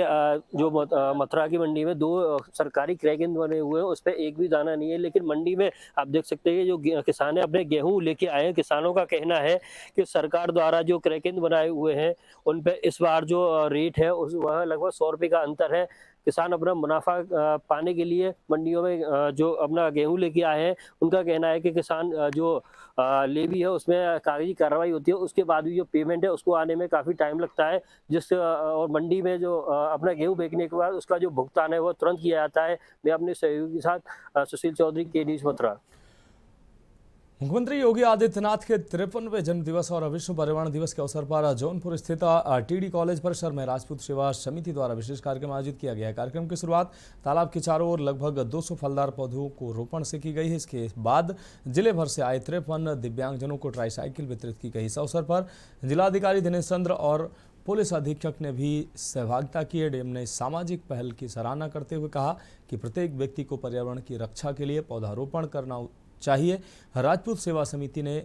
Speaker 10: जो मथुरा की मंडी में 2 सरकारी क्रैकिंग बने हुए हैं, उस पर एक भी दाना नहीं है। लेकिन मंडी में आप देख सकते हैं जो किसान है अपने गेहूं लेके आए हैं। किसानों का कहना है कि सरकार द्वारा जो क्रैकिंग बनाए हुए हैं उन पे इस बार जो रेट है वह लगभग 100 रुपये का अंतर है। किसान अपना मुनाफा पाने के लिए मंडियों में जो अपना गेहूं लेके आए हैं, उनका कहना है कि किसान जो लेवी है उसमें कागजी कार्रवाई होती है, उसके बाद भी जो पेमेंट है उसको आने में काफ़ी टाइम लगता है। और मंडी में जो अपना गेहूं बेचने के बाद उसका जो भुगतान है वो तुरंत किया जाता है। मैं अपने सहयोगी के साथ सुशील चौधरी, के न्यूज़ मथुरा।
Speaker 1: मुख्यमंत्री योगी आदित्यनाथ के 53वें जन्म दिवस और विश्व पर्यावरण दिवस के अवसर पर जौनपुर स्थित टीडी कॉलेज परिसर में राजपूत सेवा समिति द्वारा विशेष कार्यक्रम आयोजित किया गया है। कार्यक्रम की शुरुआत तालाब के चारों ओर लगभग 200 फलदार पौधों को रोपण से की गई है। इसके बाद जिले भर से आए 53 दिव्यांगजनों को ट्राईसाइकिल वितरित की गई। इस अवसर पर जिलाधिकारी दिनेश चंद्र और पुलिस अधीक्षक ने भी सहभागिता की है। डीएम ने सामाजिक पहल की सराहना करते हुए कहा कि प्रत्येक व्यक्ति को पर्यावरण की रक्षा के लिए पौधारोपण करना चाहिए। राजपूत सेवा समिति ने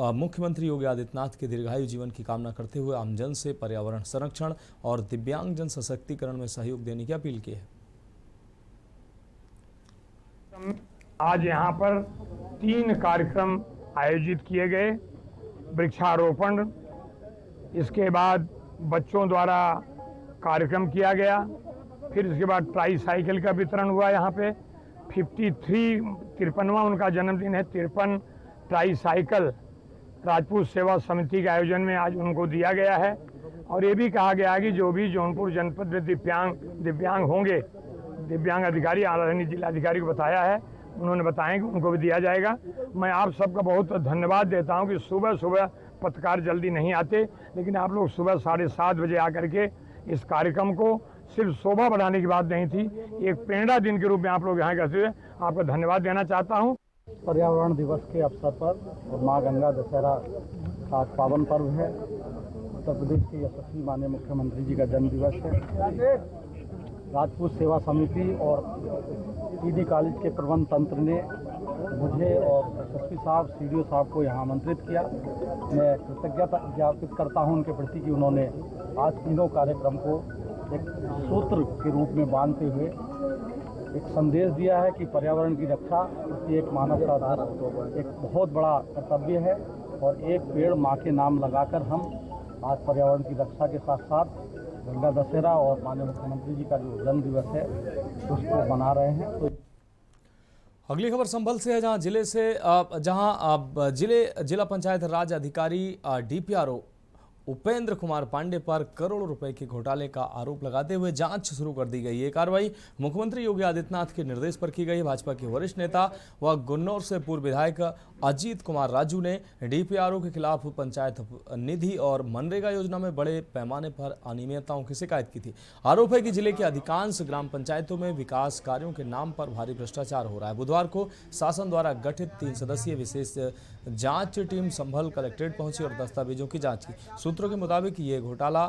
Speaker 1: मुख्यमंत्री योगी आदित्यनाथ के दीर्घायु जीवन की कामना करते हुए आमजन से पर्यावरण संरक्षण और दिव्यांगजन सशक्तिकरण में सहयोग देने की अपील की है।
Speaker 6: आज यहाँ पर 3 कार्यक्रम आयोजित किए गए। वृक्षारोपण, इसके बाद बच्चों द्वारा कार्यक्रम किया गया, फिर इसके बाद ट्राईसाइकिल का वितरण हुआ। यहाँ पे 53वां उनका जन्मदिन है। 53 ट्राईसाइकिल राजपूत सेवा समिति के आयोजन में आज उनको दिया गया है। और ये भी कहा गया है कि जो भी जौनपुर जनपद में दिव्यांग होंगे, दिव्यांग अधिकारी आदरणीय जिलाधिकारी को बताया है, उन्होंने बताया कि उनको भी दिया जाएगा। मैं आप सबका बहुत धन्यवाद देता हूं कि सुबह सुबह पत्रकार जल्दी नहीं आते, लेकिन आप लोग सुबह 7:30 बजे आकर के इस कार्यक्रम को सिर्फ शोभा बढ़ाने की बात नहीं थी, एक प्रेरणा दिन के रूप में आप लोग यहाँ कहते हुए आपका धन्यवाद देना चाहता हूँ।
Speaker 12: पर्यावरण दिवस के अवसर पर और माँ गंगा दशहरा का पावन पर्व है। उत्तर प्रदेश के यशस्वी माननीय मुख्यमंत्री जी का जन्म दिवस है। राजपूत सेवा समिति और टीडी कॉलेज के प्रबंध तंत्र ने मुझे और यशस्वी साहब, सीडीओ साहब को यहाँ आमंत्रित किया। मैं कृतज्ञता ज्ञापित करता हूँ उनके प्रति कि उन्होंने आज तीनों कार्यक्रम को एक सूत्र के रूप में बांधते हुए एक संदेश दिया है कि पर्यावरण की रक्षा प्रत्येक मानव का एक बहुत बड़ा कर्तव्य है और एक पेड़ माँ के नाम लगाकर हम आज पर्यावरण की रक्षा के साथ साथ गंगा दशहरा और माननीय मुख्यमंत्री जी का जो जन्म दिवस है उसको मना रहे हैं। तो
Speaker 1: अगली खबर संभल से है, जहां जिला पंचायत राज अधिकारी डीपीआरओ उपेंद्र कुमार पांडे पर करोड़ों रुपए के घोटाले का आरोप लगाते हुए जांच शुरू कर दी गई। ये कार्रवाई मुख्यमंत्री योगी आदित्यनाथ के निर्देश पर की गई। भाजपा के वरिष्ठ नेता व गुन्नौर से पूर्व विधायक अजीत कुमार राजू ने डीपीआरओ के खिलाफ पंचायत निधि और मनरेगा योजना में बड़े पैमाने पर अनियमितताओं की शिकायत की थी। आरोप है कि जिले के अधिकांश ग्राम पंचायतों में विकास कार्यों के नाम पर भारी भ्रष्टाचार हो रहा है। बुधवार को शासन द्वारा गठित 3 सदस्यीय विशेष जांच टीम संभल कलेक्ट्रेट पहुंची और दस्तावेजों की जांच की। सूत्रों के मुताबिक ये घोटाला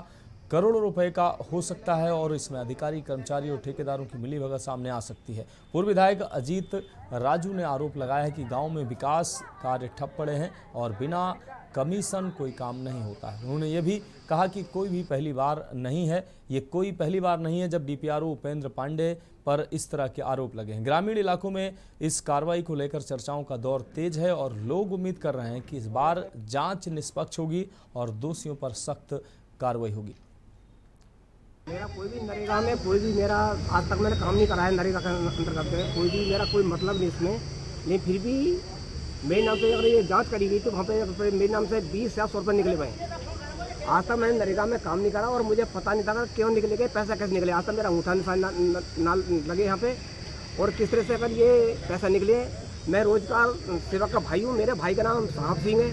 Speaker 1: करोड़ों रुपए का हो सकता है और इसमें अधिकारी, कर्मचारी और ठेकेदारों की मिलीभगत सामने आ सकती है। पूर्व विधायक अजीत राजू ने आरोप लगाया है कि गांव में विकास कार्य ठप पड़े हैं और बिना कमीशन कोई काम नहीं होता है। उन्होंने ये भी कहा कि कोई पहली बार नहीं है जब डीपीआरओ उपेंद्र पांडे पर इस तरह के आरोप लगे हैं। ग्रामीण इलाकों में इस कार्रवाई को लेकर चर्चाओं का दौर तेज है और लोग उम्मीद कर रहे हैं कि इस बार जांच निष्पक्ष होगी और दोषियों पर सख्त कार्रवाई होगी।
Speaker 13: मेरा कोई भी नरेगा में मेरा आज तक मैंने काम नहीं करा है। नरेगा के अंतर्गत मेरा कोई मतलब नहीं इसमें, लेकिन फिर भी मेरे नाम से अगर ये जांच करी गई तो वहाँ पे मेरे नाम से 20 या 100 रुपये निकले हुए हैं। आज तक मैंने नरेगा में काम नहीं करा और मुझे पता नहीं था क्यों निकले गए, पैसा कैसे निकले। आज तक मेरा अंगूठा निशान ना लगे यहाँ पे और किस तरह से अगर ये पैसा निकले। मैं रोजगार सेवक का भाई हूँ, मेरे भाई का नाम साहब सिंह है,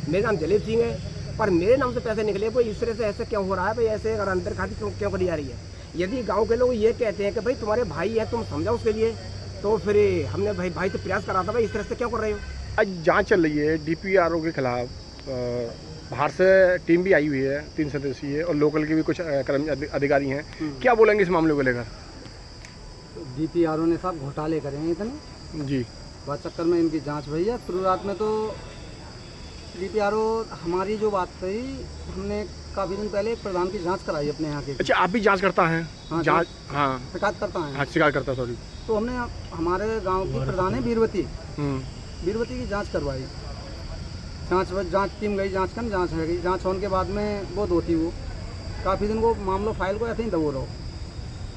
Speaker 13: मेरा नाम जलेब सिंह है, पर मेरे नाम से पैसे निकले। वो इस तरह से ऐसे क्यों हो रहा है भाई? ऐसे अगर अंतर खाती क्यों करी जा रही है? यदि गांव के लोग ये कहते हैं कि भाई तुम्हारे भाई है, तुम समझाओ उसके लिए, तो फिर हमने भाई से प्रयास करा था भाई इस तरह से क्यों कर रहे हो।
Speaker 14: आज जांच चल रही है डीपीआरओ के खिलाफ। बाहर से टीम भी आई हुई है 3 सदस्यीय और लोकल के भी कुछ अधिकारी हैं। क्या बोलेंगे इस मामले को लेकर?
Speaker 12: डीपीआरओ ने साहब घोटाले करे हैं इतने
Speaker 14: जी,
Speaker 12: बात चक्कर में इनकी जांच भई है। शुरुआत में तो डीपीआरओ हमारी जो बात कही, हमने काफ़ी दिन पहले प्रधान की जांच कराई अपने यहाँ के।
Speaker 14: अच्छा, आप भी जांच करता है?
Speaker 12: हाँ,
Speaker 14: जांच, हाँ,
Speaker 12: शिकायत करता है।
Speaker 14: हाँ, शिकायत करता, सॉरी।
Speaker 12: तो हमने हमारे गांव की प्रधान है बीरवती, बीरवती की जांच करवाई। जांच टीम गई जांच कर, जांच है गई। जांच होने के बाद में वो दोती वो काफ़ी दिन को मामला फाइल को ऐसे ही दबो रहो।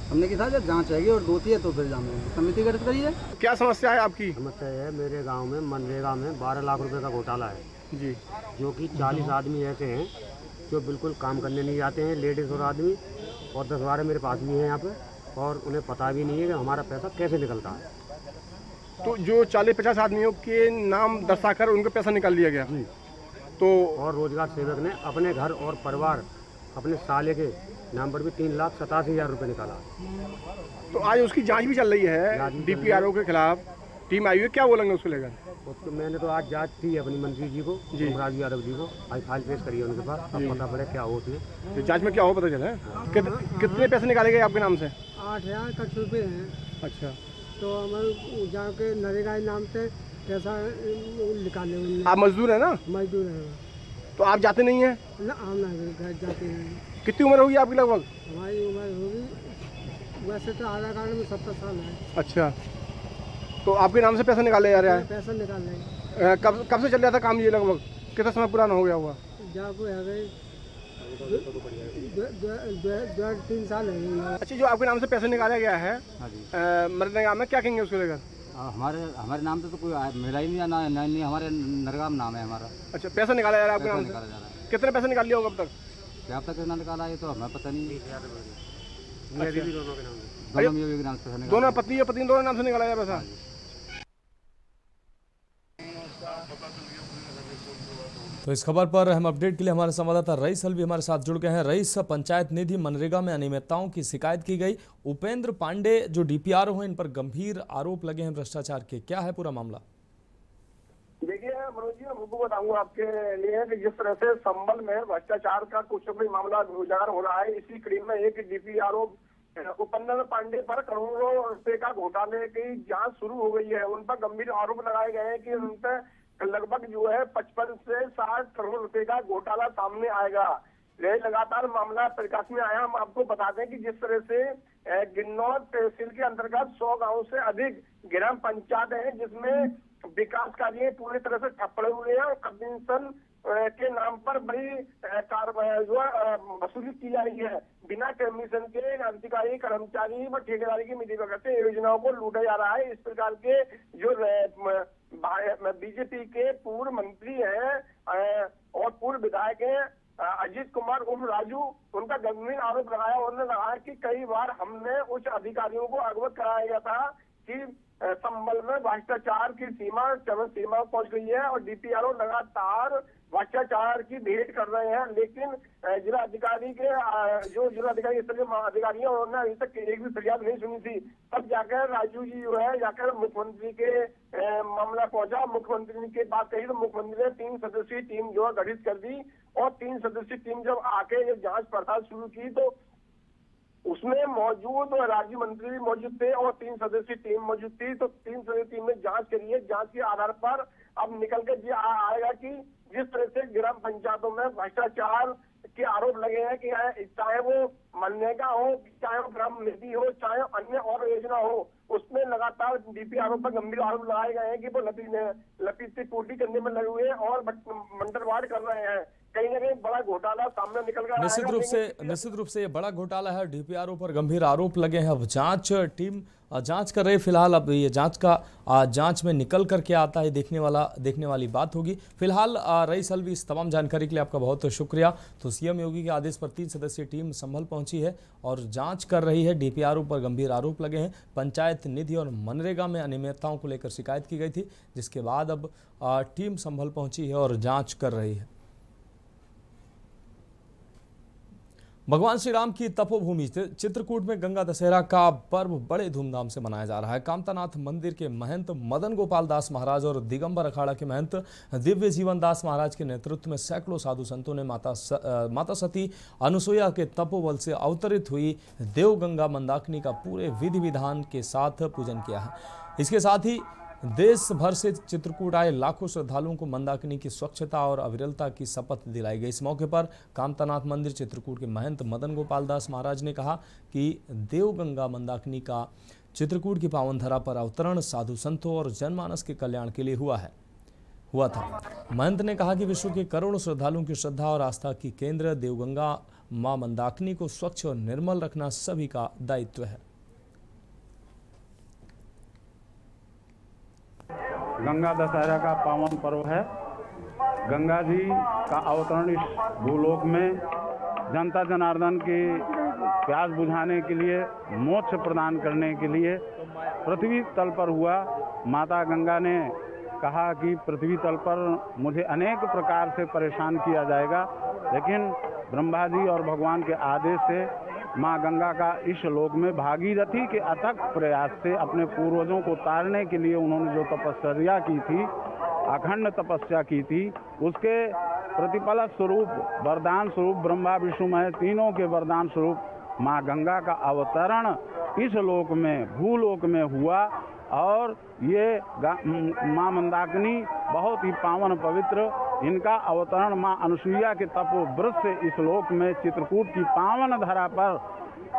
Speaker 12: हमने कहा जब जांच हैगी और दोती है तो फिर जाने समिति गठित करिए।
Speaker 14: क्या समस्या है आपकी?
Speaker 15: समस्या है मेरे गांव में मनरेगा में 12 लाख रुपए का घोटाला है
Speaker 14: जी,
Speaker 15: जो कि 40 आदमी ऐसे हैं जो बिल्कुल काम करने नहीं जाते हैं, लेडीज़ और आदमी, और 10-12 मेरे पास भी हैं यहाँ पे, और उन्हें पता भी नहीं है कि हमारा पैसा कैसे निकलता है।
Speaker 14: तो जो 40-50 आदमियों के नाम दर्शाकर उनको पैसा निकाल लिया गया तो,
Speaker 15: और रोजगार सेवक ने अपने घर और परिवार अपने साले के नाम पर भी 3,87,000 रुपये निकाला।
Speaker 14: तो आज उसकी जांच भी चल रही है DPRO के खिलाफ, टीम आई हुई है, क्या बोलेंगे उसको लेकर?
Speaker 15: उसको मैंने तो आज जांच की अपनी मंत्री जी को, राजू यादव जी को, आज फाइल पेश करी है उनके पास, अब पता पड़े क्या हो उसमें।
Speaker 14: तो जांच में क्या हो पता चला है? कितने पैसे निकाले गए आपके नाम से?
Speaker 16: 8,000 कुछ रुपये हैं।
Speaker 14: अच्छा,
Speaker 16: तो हमारे जाके नरेगा नाम से पैसा निकाले।
Speaker 14: आप मजदूर है ना?
Speaker 16: मजदूर है।
Speaker 14: तो आप जाते नहीं हैं?
Speaker 16: ना, हम घर जाते हैं।
Speaker 14: कितनी उम्र होगी आपकी लगभग?
Speaker 16: हमारी उम्र होगी वैसे तो आधार कार्ड में 70 साल है।
Speaker 14: अच्छा, तो आपके नाम से पैसा निकाले जा रहा है?
Speaker 16: पैसा निकाल रहे हैं।
Speaker 14: कब से चल रहा था काम ये? लगभग कितना समय पुराना हो गया हुआ?
Speaker 16: जब 2-3 साल है।
Speaker 14: अच्छा, जो आपके नाम से पैसा निकाला गया है मनरेगा में, क्या कहेंगे उसको लेकर?
Speaker 17: हमारे नाम से तो कोई मिला ही नहीं, हमारे नरेगा में नाम है हमारा।
Speaker 14: अच्छा, पैसा निकाला जा रहा है आपके नाम से? कितने पैसे निकाल लिया होगा अब तक?
Speaker 17: क्या अब तक कितना निकाला है तो हमें पता नहीं।
Speaker 14: दोनों पत्नी और पत्नी दोनों नाम से निकाला जाए पैसा?
Speaker 1: तो इस खबर पर हम अपडेट के लिए हमारे संवाददाता रईस अलवी हमारे साथ जुड़ गए हैं। रईस, पंचायत निधि मनरेगा में अनियमितताओं की शिकायत की गई। उपेंद्र पांडे जो DPRO हैं, इन पर गंभीर आरोप लगे हैं भ्रष्टाचार के, क्या है पूरा मामला?
Speaker 18: देखिए मनोज जी, मैं आपको बताऊंगा आपके लिए कि जिस तरह से संभल में भ्रष्टाचार का कुछ भी मामला उजागर हो रहा है, इसी कड़ी में एक DPRO उपेंद्र पांडे पर करोड़ों रुपए का घोटाले की जांच शुरू हो गई है। उन पर गंभीर आरोप लगाए गए हैं कि उन पर लगभग जो है 55 से 60 करोड़ रुपए का घोटाला सामने आएगा। लगातार मामला प्रकाश में आया। हम आपको बता दें कि जिस तरह से गिन्नौर तहसील के अंतर्गत 100 गाँव से अधिक ग्राम पंचायत है, जिसमें विकास कार्य पूरी तरह से ठप पड़े हुए हैं और कमीशन के नाम पर बड़ी वसूली की जा रही है। बिना कमीशन के अधिकारी, कर्मचारी व ठेकेदारी की मिली भगत से योजनाओं को लूटा जा रहा है। इस प्रकार के जो बीजेपी के पूर्व मंत्री हैं और पूर्व विधायक हैं अजीत कुमार उर्फ राजू, उनका गंभीर आरोप लगाया। उन्होंने कहा कि कई बार हमने उच्च अधिकारियों को अवगत कराया गया था कि संभल में भ्रष्टाचार की चरम सीमा पहुंच गई है और DPRO लगातार भ्रष्टाचार की भेंट कर रहे हैं। लेकिन जिला अधिकारी के जो जिला अधिकारी स्तर के अधिकारी हैं, उन्होंने अभी तक एक भी फरियाद नहीं सुनी थी। तब जाकर राजू जी जो है जाकर मुख्यमंत्री के मामला पहुंचा। मुख्यमंत्री की बात कही तो मुख्यमंत्री ने 3 सदस्यीय टीम जो है गठित कर दी और 3 सदस्यीय टीम जब आके जब जांच पड़ताल शुरू की तो उसमें मौजूद राज्य मंत्री भी मौजूद थे और 3 सदस्यीय टीम मौजूद थी। तो 3 सदस्यीय टीम ने जांच करी है। जांच के आधार पर अब निकल के ये आएगा कि जिस तरह से ग्राम पंचायतों में भ्रष्टाचार के आरोप लगे हैं कि चाहे वो मनरेगा हो, चाहे वो ग्राम निधि हो, चाहे अन्य और योजना हो, उसमें लगातार DPRO पर गंभीर आरोप लगाए गए हैं कि वो लपीती पूर्ति करने में लगे हुए हैं और मंडरवाड़ कर रहे हैं। कहीं ना कहीं बड़ा घोटाला सामने निकल कर
Speaker 1: निश्चित रूप से ये बड़ा घोटाला है। DPRO पर गंभीर आरोप लगे हैं। अब टीम जांच कर रही है फिलहाल। अब ये जांच में निकल कर क्या आता है देखने वाली बात होगी। फिलहाल रईस अलवी, इस तमाम जानकारी के लिए आपका बहुत शुक्रिया। तो CM योगी के आदेश पर 3 सदस्यीय टीम संभल पहुंची है और जांच कर रही है। DPRO पर गंभीर आरोप लगे हैं। पंचायत निधि और मनरेगा में अनियमितताओं को लेकर शिकायत की गई थी, जिसके बाद अब टीम संभल पहुंची है और जांच कर रही है। भगवान श्री राम की तपोभूमि चित्रकूट में गंगा दशहरा का पर्व बड़े धूमधाम से मनाया जा रहा है। कामतानाथ मंदिर के महंत मदन गोपाल दास महाराज और दिगंबर अखाड़ा के महंत दिव्य जीवन दास महाराज के नेतृत्व में सैकड़ों साधु संतों ने माता सती अनुसुईया के तपोबल से अवतरित हुई देवगंगा मंदाकिनी का पूरे विधि विधान के साथ पूजन किया है। इसके साथ ही देश भर से चित्रकूट आए लाखों श्रद्धालुओं को मंदाकिनी की स्वच्छता और अविरलता की शपथ दिलाई गई। इस मौके पर कामतानाथ मंदिर चित्रकूट के महंत मदन गोपाल दास महाराज ने कहा कि देवगंगा मंदाकिनी का चित्रकूट की पावन धरा पर अवतरण साधु संतों और जनमानस के कल्याण के लिए हुआ था। महंत ने कहा कि विश्व के करोड़ों श्रद्धालुओं की श्रद्धा और आस्था की केंद्र देवगंगा मां मंदाकिनी को स्वच्छ और निर्मल रखना सभी का दायित्व है।
Speaker 19: गंगा दशहरा का पावन पर्व है। गंगा जी का अवतरण इस भूलोक में जनता जनार्दन की प्यास बुझाने के लिए, मोक्ष प्रदान करने के लिए पृथ्वी तल पर हुआ। माता गंगा ने कहा कि पृथ्वी तल पर मुझे अनेक प्रकार से परेशान किया जाएगा, लेकिन ब्रह्मा जी और भगवान के आदेश से माँ गंगा का इस लोक में भागीरथी के अथक प्रयास से अपने पूर्वजों को तारने के लिए उन्होंने जो तपस्या की थी, अखंड तपस्या की थी, उसके प्रतिफल स्वरूप, वरदान स्वरूप ब्रह्मा विष्णु महेश तीनों के वरदान स्वरूप माँ गंगा का अवतरण इस लोक में, भूलोक में हुआ। और ये माँ मंदाकिनी बहुत ही पावन पवित्र, इनका अवतरण माँ अनुसुईया के तपोव्रत से इस लोक में चित्रकूट की पावन धरा पर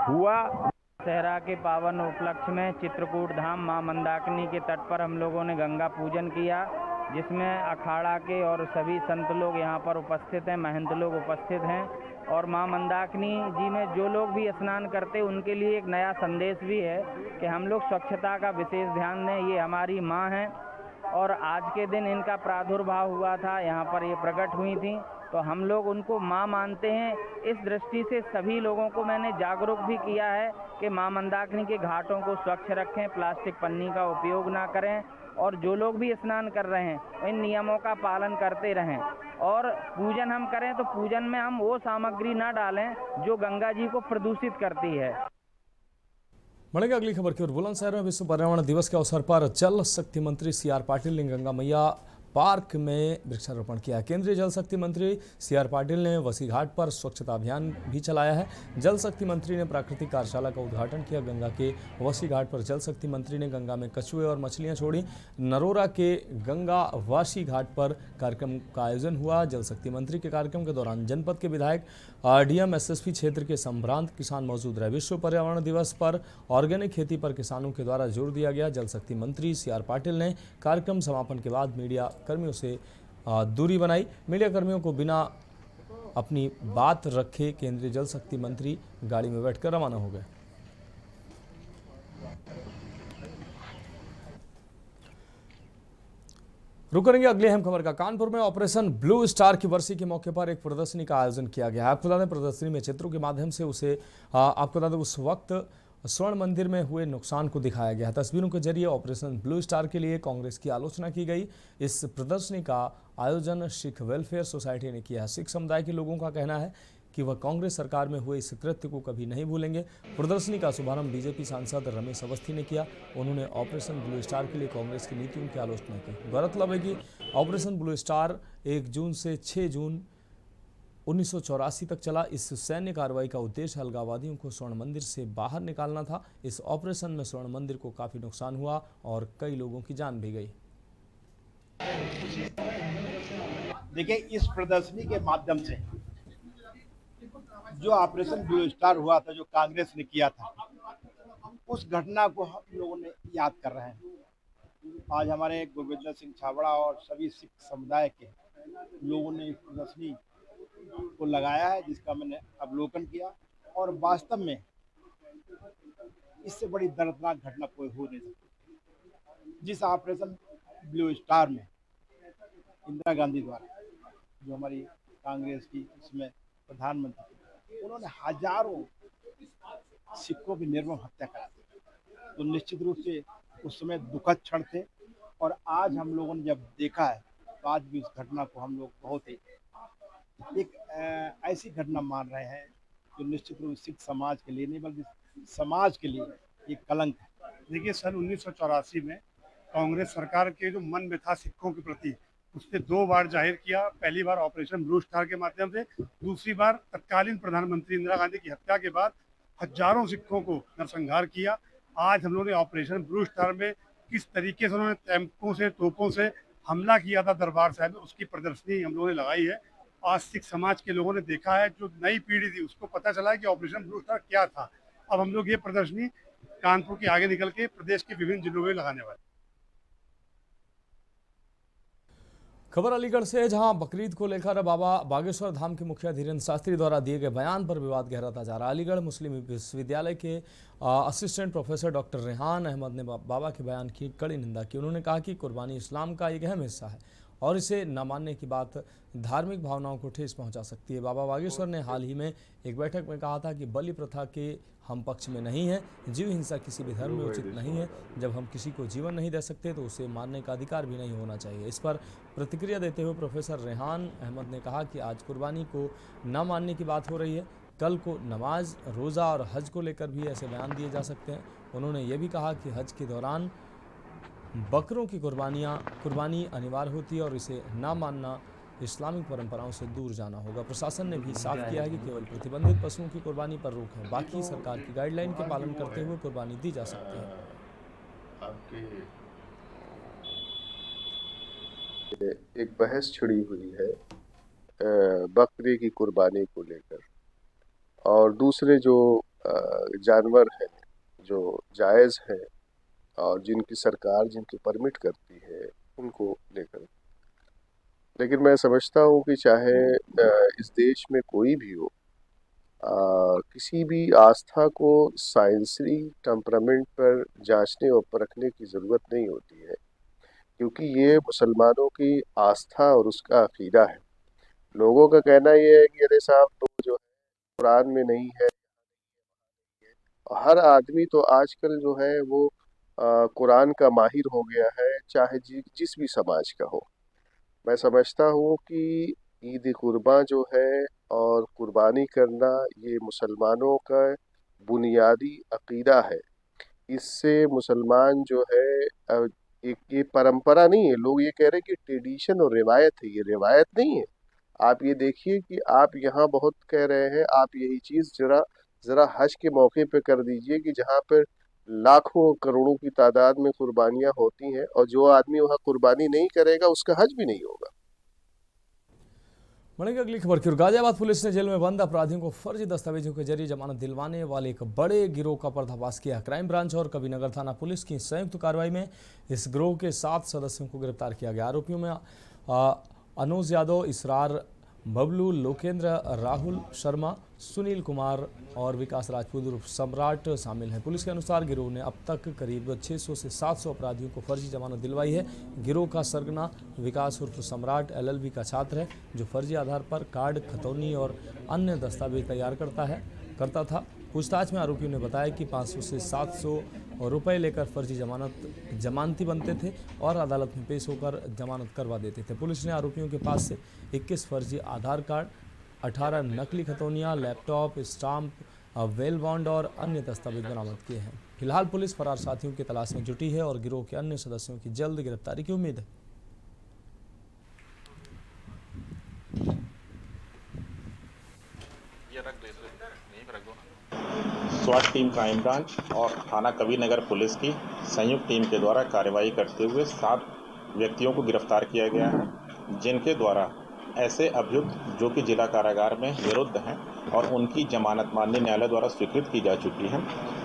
Speaker 19: हुआ।
Speaker 20: दशहरा के पावन उपलक्ष्य में चित्रकूट धाम माँ मंदाकिनी के तट पर हम लोगों ने गंगा पूजन किया, जिसमें अखाड़ा के और सभी संत लोग यहाँ पर उपस्थित हैं, महंत लोग उपस्थित हैं। और माँ मंदाकिनी जी में जो लोग भी स्नान करते उनके लिए एक नया संदेश भी है कि हम लोग स्वच्छता का विशेष ध्यान दें। ये हमारी माँ हैं और आज के दिन इनका प्रादुर्भाव हुआ था, यहाँ पर ये प्रकट हुई थी, तो हम लोग उनको माँ मानते हैं। इस दृष्टि से सभी लोगों को मैंने जागरूक भी किया है कि माँ मंदाकिनी के घाटों को स्वच्छ रखें, प्लास्टिक पन्नी का उपयोग ना करें, और जो लोग भी स्नान कर रहे हैं इन नियमों का पालन करते रहें। और पूजन हम करें तो पूजन में हम वो सामग्री ना डालें जो गंगा जी को प्रदूषित करती है।
Speaker 1: बढ़ेंगे अगली खबर की ओर। बुलंदशहर में विश्व पर्यावरण दिवस के अवसर पर जल शक्ति मंत्री सीआर पाटिल ने गंगा मैया पार्क में वृक्षारोपण किया। केंद्रीय जल शक्ति मंत्री सीआर पाटिल ने वसी घाट पर स्वच्छता अभियान भी चलाया है। जल शक्ति मंत्री ने प्राकृतिक कार्यशाला का उद्घाटन किया। गंगा के वसी घाट पर जल शक्ति मंत्री ने गंगा में कछुए और मछलियां छोड़ी। नरोरा के गंगा वासी घाट पर कार्यक्रम का आयोजन हुआ। जल शक्ति मंत्री के कार्यक्रम के दौरान जनपद के विधायक डीएम एसएसपी क्षेत्र के संभ्रांत किसान मौजूद रहे। विश्व पर्यावरण दिवस पर ऑर्गेनिक खेती पर किसानों के द्वारा जोर दिया गया। जल शक्ति मंत्री सीआर पाटिल ने कार्यक्रम समापन के बाद मीडिया कर्मियों से दूरी बनाई। मीडिया कर्मियों को बिना अपनी बात रखे केंद्रीय जल शक्ति मंत्री गाड़ी में बैठकर रवाना हो गए। रुक करेंगे अगली अहम खबर का। कानपुर में ऑपरेशन ब्लू स्टार की वर्षी के मौके पर एक प्रदर्शनी का आयोजन किया गया। आपको बता दें प्रदर्शनी में चित्रों के माध्यम से आपको बता दें उस वक्त स्वर्ण मंदिर में हुए नुकसान को दिखाया गया। तस्वीरों के जरिए ऑपरेशन ब्लू स्टार के लिए कांग्रेस की आलोचना की गई। इस प्रदर्शनी का आयोजन सिख वेलफेयर सोसाइटी ने किया है। सिख समुदाय के लोगों का कहना है कि वह कांग्रेस सरकार में हुए इस कृत्य को कभी नहीं भूलेंगे। प्रदर्शनी का शुभारंभ बीजेपी सांसद रमेश अवस्थी ने किया। उन्होंने ऑपरेशन ब्लू स्टार के लिए कांग्रेस की नीतियों की आलोचना की। गौरतलब है कि ऑपरेशन ब्लू स्टार 1 जून से 6 जून 1984 तक चला। इस सैन्य कार्रवाई का उद्देश्य अलगाववादियों को स्वर्ण मंदिर से बाहर निकालना था। इस ऑपरेशन में स्वर्ण मंदिर को काफी नुकसान हुआ और कई लोगों की जान भी गई।
Speaker 21: देखिए, इस प्रदर्शनी के माध्यम से जो ऑपरेशन ब्लू स्टार हुआ था, जो कांग्रेस ने किया था, उस घटना को हम लोगों ने याद कर रहे हैं। आज हमारे गुरविंदर सिंह छाबड़ा और सभी सिख समुदाय के लोगों ने इस प्रदर्शनी को लगाया है, जिसका मैंने अवलोकन किया। और वास्तव में इससे बड़ी दर्दनाक घटना कोई हो नहीं सकती। जिस ऑपरेशन ब्लू स्टार में इंदिरा गांधी द्वारा, जो हमारी कांग्रेस की उसमें प्रधानमंत्री, उन्होंने हजारों सिखों की निर्मम हत्या करा दी, तो निश्चित रूप से उस समय दुखद क्षण थे। और आज हम लोगों ने जब देखा है तो आज भी उस घटना को हम लोग बहुत ही एक ऐसी घटना मान रहे हैं जो निश्चित रूप से सिख समाज के लिए नहीं बल्कि समाज के लिए एक कलंक है।
Speaker 22: देखिए, सन 1984 में कांग्रेस सरकार के जो मन में था सिखों के प्रति, उसने 2 बार जाहिर किया। पहली बार ऑपरेशन ब्लू स्टार के माध्यम से, दूसरी बार तत्कालीन प्रधानमंत्री इंदिरा गांधी की हत्या के बाद हजारों सिखों को नरसंहार किया। आज हम लोगों ने ऑपरेशन ब्लू स्टार में किस तरीके से उन्होंने टैंकों से, तोपों से हमला किया था दरबार साहिब में, उसकी प्रदर्शनी हम लोगों ने लगाई है। आज सिख समाज के लोगों ने देखा है, जो नई पीढ़ी थी उसको पता चला है कि ऑपरेशन ब्लू स्टार क्या था। अब हम लोग ये प्रदर्शनी कानपुर के आगे निकल के प्रदेश के विभिन्न जिलों में लगाने वाले।
Speaker 1: खबर अलीगढ़ से, जहां बकरीद को लेकर बाबा बागेश्वर धाम के मुखिया धीरेन्द्र शास्त्री द्वारा दिए गए बयान पर विवाद गहराता जा रहा है। अलीगढ़ मुस्लिम विश्वविद्यालय के assistant professor doctor Rehan Ahmad ने बाबा के बयान की कड़ी निंदा की। उन्होंने कहा कि कुर्बानी इस्लाम का एक अहम हिस्सा है और इसे न मानने की बात धार्मिक भावनाओं को ठेस पहुंचा सकती है। बाबा बागेश्वर ने हाल ही में एक बैठक में कहा था कि बलि प्रथा के हम पक्ष में नहीं है। जीव हिंसा किसी भी धर्म में उचित नहीं है। जब हम किसी को जीवन नहीं दे सकते तो उसे मारने का अधिकार भी नहीं होना चाहिए। इस पर प्रतिक्रिया देते हुए प्रोफेसर रेहान अहमद ने कहा कि आज कुर्बानी को न मानने की बात हो रही है, कल को नमाज, रोज़ा और हज को लेकर भी ऐसे बयान दिए जा सकते हैं। उन्होंने ये भी कहा कि हज के दौरान बकरों की कुर्बानी अनिवार्य होती है और इसे ना मानना इस्लामिक परंपराओं से दूर जाना होगा। प्रशासन ने भी साफ किया है कि केवल प्रतिबंधित पशुओं की कुर्बानी पर रोक है, बाकी सरकार की गाइडलाइन के पालन करते हुए कुर्बानी दी जा सकती है।
Speaker 2: एक बहस छिड़ी हुई है बकरे की कुर्बानी को लेकर, और दूसरे जो जानवर हैं जो जायज़ हैं और जिनकी सरकार जिनकी परमिट करती है उनको लेकर। लेकिन मैं समझता हूँ कि चाहे इस देश में कोई भी हो, किसी भी आस्था को साइंसी टेम्परामेंट पर जांचने और परखने की ज़रूरत नहीं होती है, क्योंकि ये मुसलमानों की आस्था और उसका अकीदा है। लोगों का कहना ये है कि अरे साहब तो जो है कुरान में नहीं है। हर आदमी तो आजकल जो है वो कुरान का माहिर हो गया है, चाहे जिस भी समाज का हो। मैं समझता हूँ कि ईद कुर्बान जो है और कुर्बानी करना ये मुसलमानों का बुनियादी अकीदा है। इससे मुसलमान जो है एक ये परंपरा नहीं है। लोग ये कह रहे हैं कि ट्रेडिशन और रिवायत है, ये रिवायत नहीं है। आप ये देखिए कि आप यहाँ बहुत कह रहे हैं, आप यही चीज़ ज़रा हज के मौके पे कर दीजिए कि जहाँ पर लाखों करोड़ों की तादाद में कुर्बानियां होती हैं और जो आदमी वहाँ कुर्बानी नहीं करेगा उसका हज भी नहीं होगा।
Speaker 1: बढ़ेंगे अगली खबर की। गाजियाबाद पुलिस ने जेल में बंद अपराधियों को फर्जी दस्तावेजों के जरिए जमानत दिलवाने वाले एक बड़े गिरोह का पर्दाफाश किया। क्राइम ब्रांच और कबीरनगर थाना पुलिस की संयुक्त कार्रवाई में इस गिरोह के 7 सदस्यों को गिरफ्तार किया गया। आरोपियों में अनुज यादव, इसरार, बबलू, लोकेंद्र, राहुल शर्मा, सुनील कुमार और विकास राजपूत उर्फ सम्राट शामिल हैं। पुलिस के अनुसार गिरोह ने अब तक करीब 600 से 700 अपराधियों को फर्जी जमानत दिलवाई है। गिरोह का सरगना विकास उर्फ सम्राट LLB का छात्र है, जो फर्जी आधार पर कार्ड, खतौनी और अन्य दस्तावेज तैयार करता था। पूछताछ में आरोपियों ने बताया कि 500 से 700 रुपये लेकर फर्जी जमानती बनते थे और अदालत में पेश होकर जमानत करवा देते थे। पुलिस ने आरोपियों के पास से 21 फर्जी आधार कार्ड, 18 नकली खतौनियाँ, लैपटॉप, स्टाम्प, वेल बॉन्ड और अन्य दस्तावेज बरामद किए हैं। फिलहाल पुलिस फरार साथियों की तलाश में जुटी है और गिरोह के अन्य सदस्यों की जल्द गिरफ्तारी की उम्मीद है।
Speaker 3: स्वाट टीम क्राइम ब्रांच और थाना कबीरनगर पुलिस की संयुक्त टीम के द्वारा कार्रवाई करते हुए 7 व्यक्तियों को गिरफ्तार किया गया है, जिनके द्वारा ऐसे अभियुक्त जो कि जिला कारागार में विरुद्ध हैं और उनकी जमानत माननीय न्यायालय द्वारा स्वीकृत की जा चुकी है,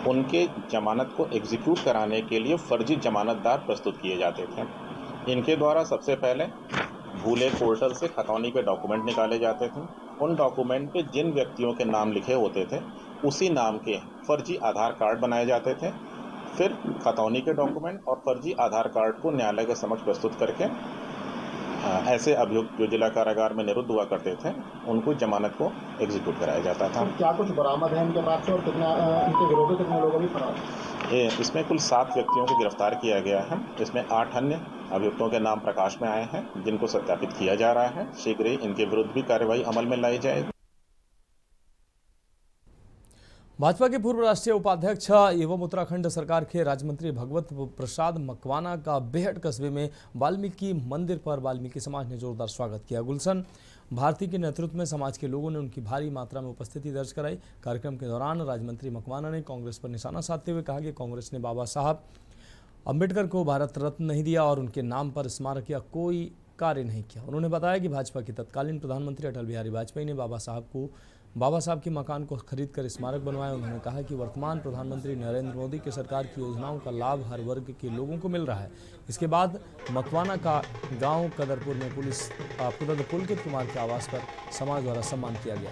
Speaker 3: उनके जमानत को एग्जीक्यूट कराने के लिए फर्जी जमानतदार प्रस्तुत किए जाते थे। इनके द्वारा सबसे पहले भूले पोर्टल से खतौनी के डॉक्यूमेंट निकाले जाते थे। उन डॉक्यूमेंट पे जिन व्यक्तियों के नाम लिखे होते थे उसी नाम के फर्जी आधार कार्ड बनाए जाते थे। फिर खतौनी के डॉक्यूमेंट और फर्जी आधार कार्ड को न्यायालय के समक्ष प्रस्तुत करके ऐसे अभियुक्त जो जिला कारागार में निरुद्ध हुआ करते थे उनको जमानत को एग्जीक्यूट कराया जाता था।
Speaker 11: क्या कुछ बरामद है इनके पास से और कितना इनके गिरोह के कितने लोग अभी फरार?
Speaker 3: इसमें कुल 7 व्यक्तियों को गिरफ्तार किया गया है। इसमें 8 अन्य अभियुक्तों के नाम प्रकाश में आए हैं, जिनको सत्यापित किया जा रहा है। शीघ्र ही इनके विरुद्ध भी कार्रवाई अमल में लाई जाएगी।
Speaker 1: भाजपा के पूर्व राष्ट्रीय उपाध्यक्ष एवं उत्तराखंड सरकार के राज्य मंत्री भगवत प्रसाद मकवाना का बेहट कस्बे में वाल्मीकि मंदिर पर वाल्मीकि समाज ने जोरदार स्वागत किया। गुलशन भारती के नेतृत्व में समाज के लोगों ने उनकी भारी मात्रा में उपस्थिति दर्ज कराई। कार्यक्रम के दौरान राज्य मंत्री मकवाना ने कांग्रेस पर निशाना साधते हुए कहा कि कांग्रेस ने बाबा साहब अंबेडकर को भारत रत्न नहीं दिया और उनके नाम पर स्मारक या कोई कार्य नहीं किया। उन्होंने बताया कि भाजपा के तत्कालीन प्रधानमंत्री अटल बिहारी वाजपेयी ने बाबा साहब के मकान को खरीदकर स्मारक बनवाया। उन्होंने कहा कि वर्तमान प्रधानमंत्री नरेंद्र मोदी की सरकार की योजनाओं का लाभ हर वर्ग के लोगों को मिल रहा है। इसके बाद मकवाना का गांव कदरपुर में पुलिस पुलिकित कुमार के आवास पर समाज द्वारा सम्मान किया गया।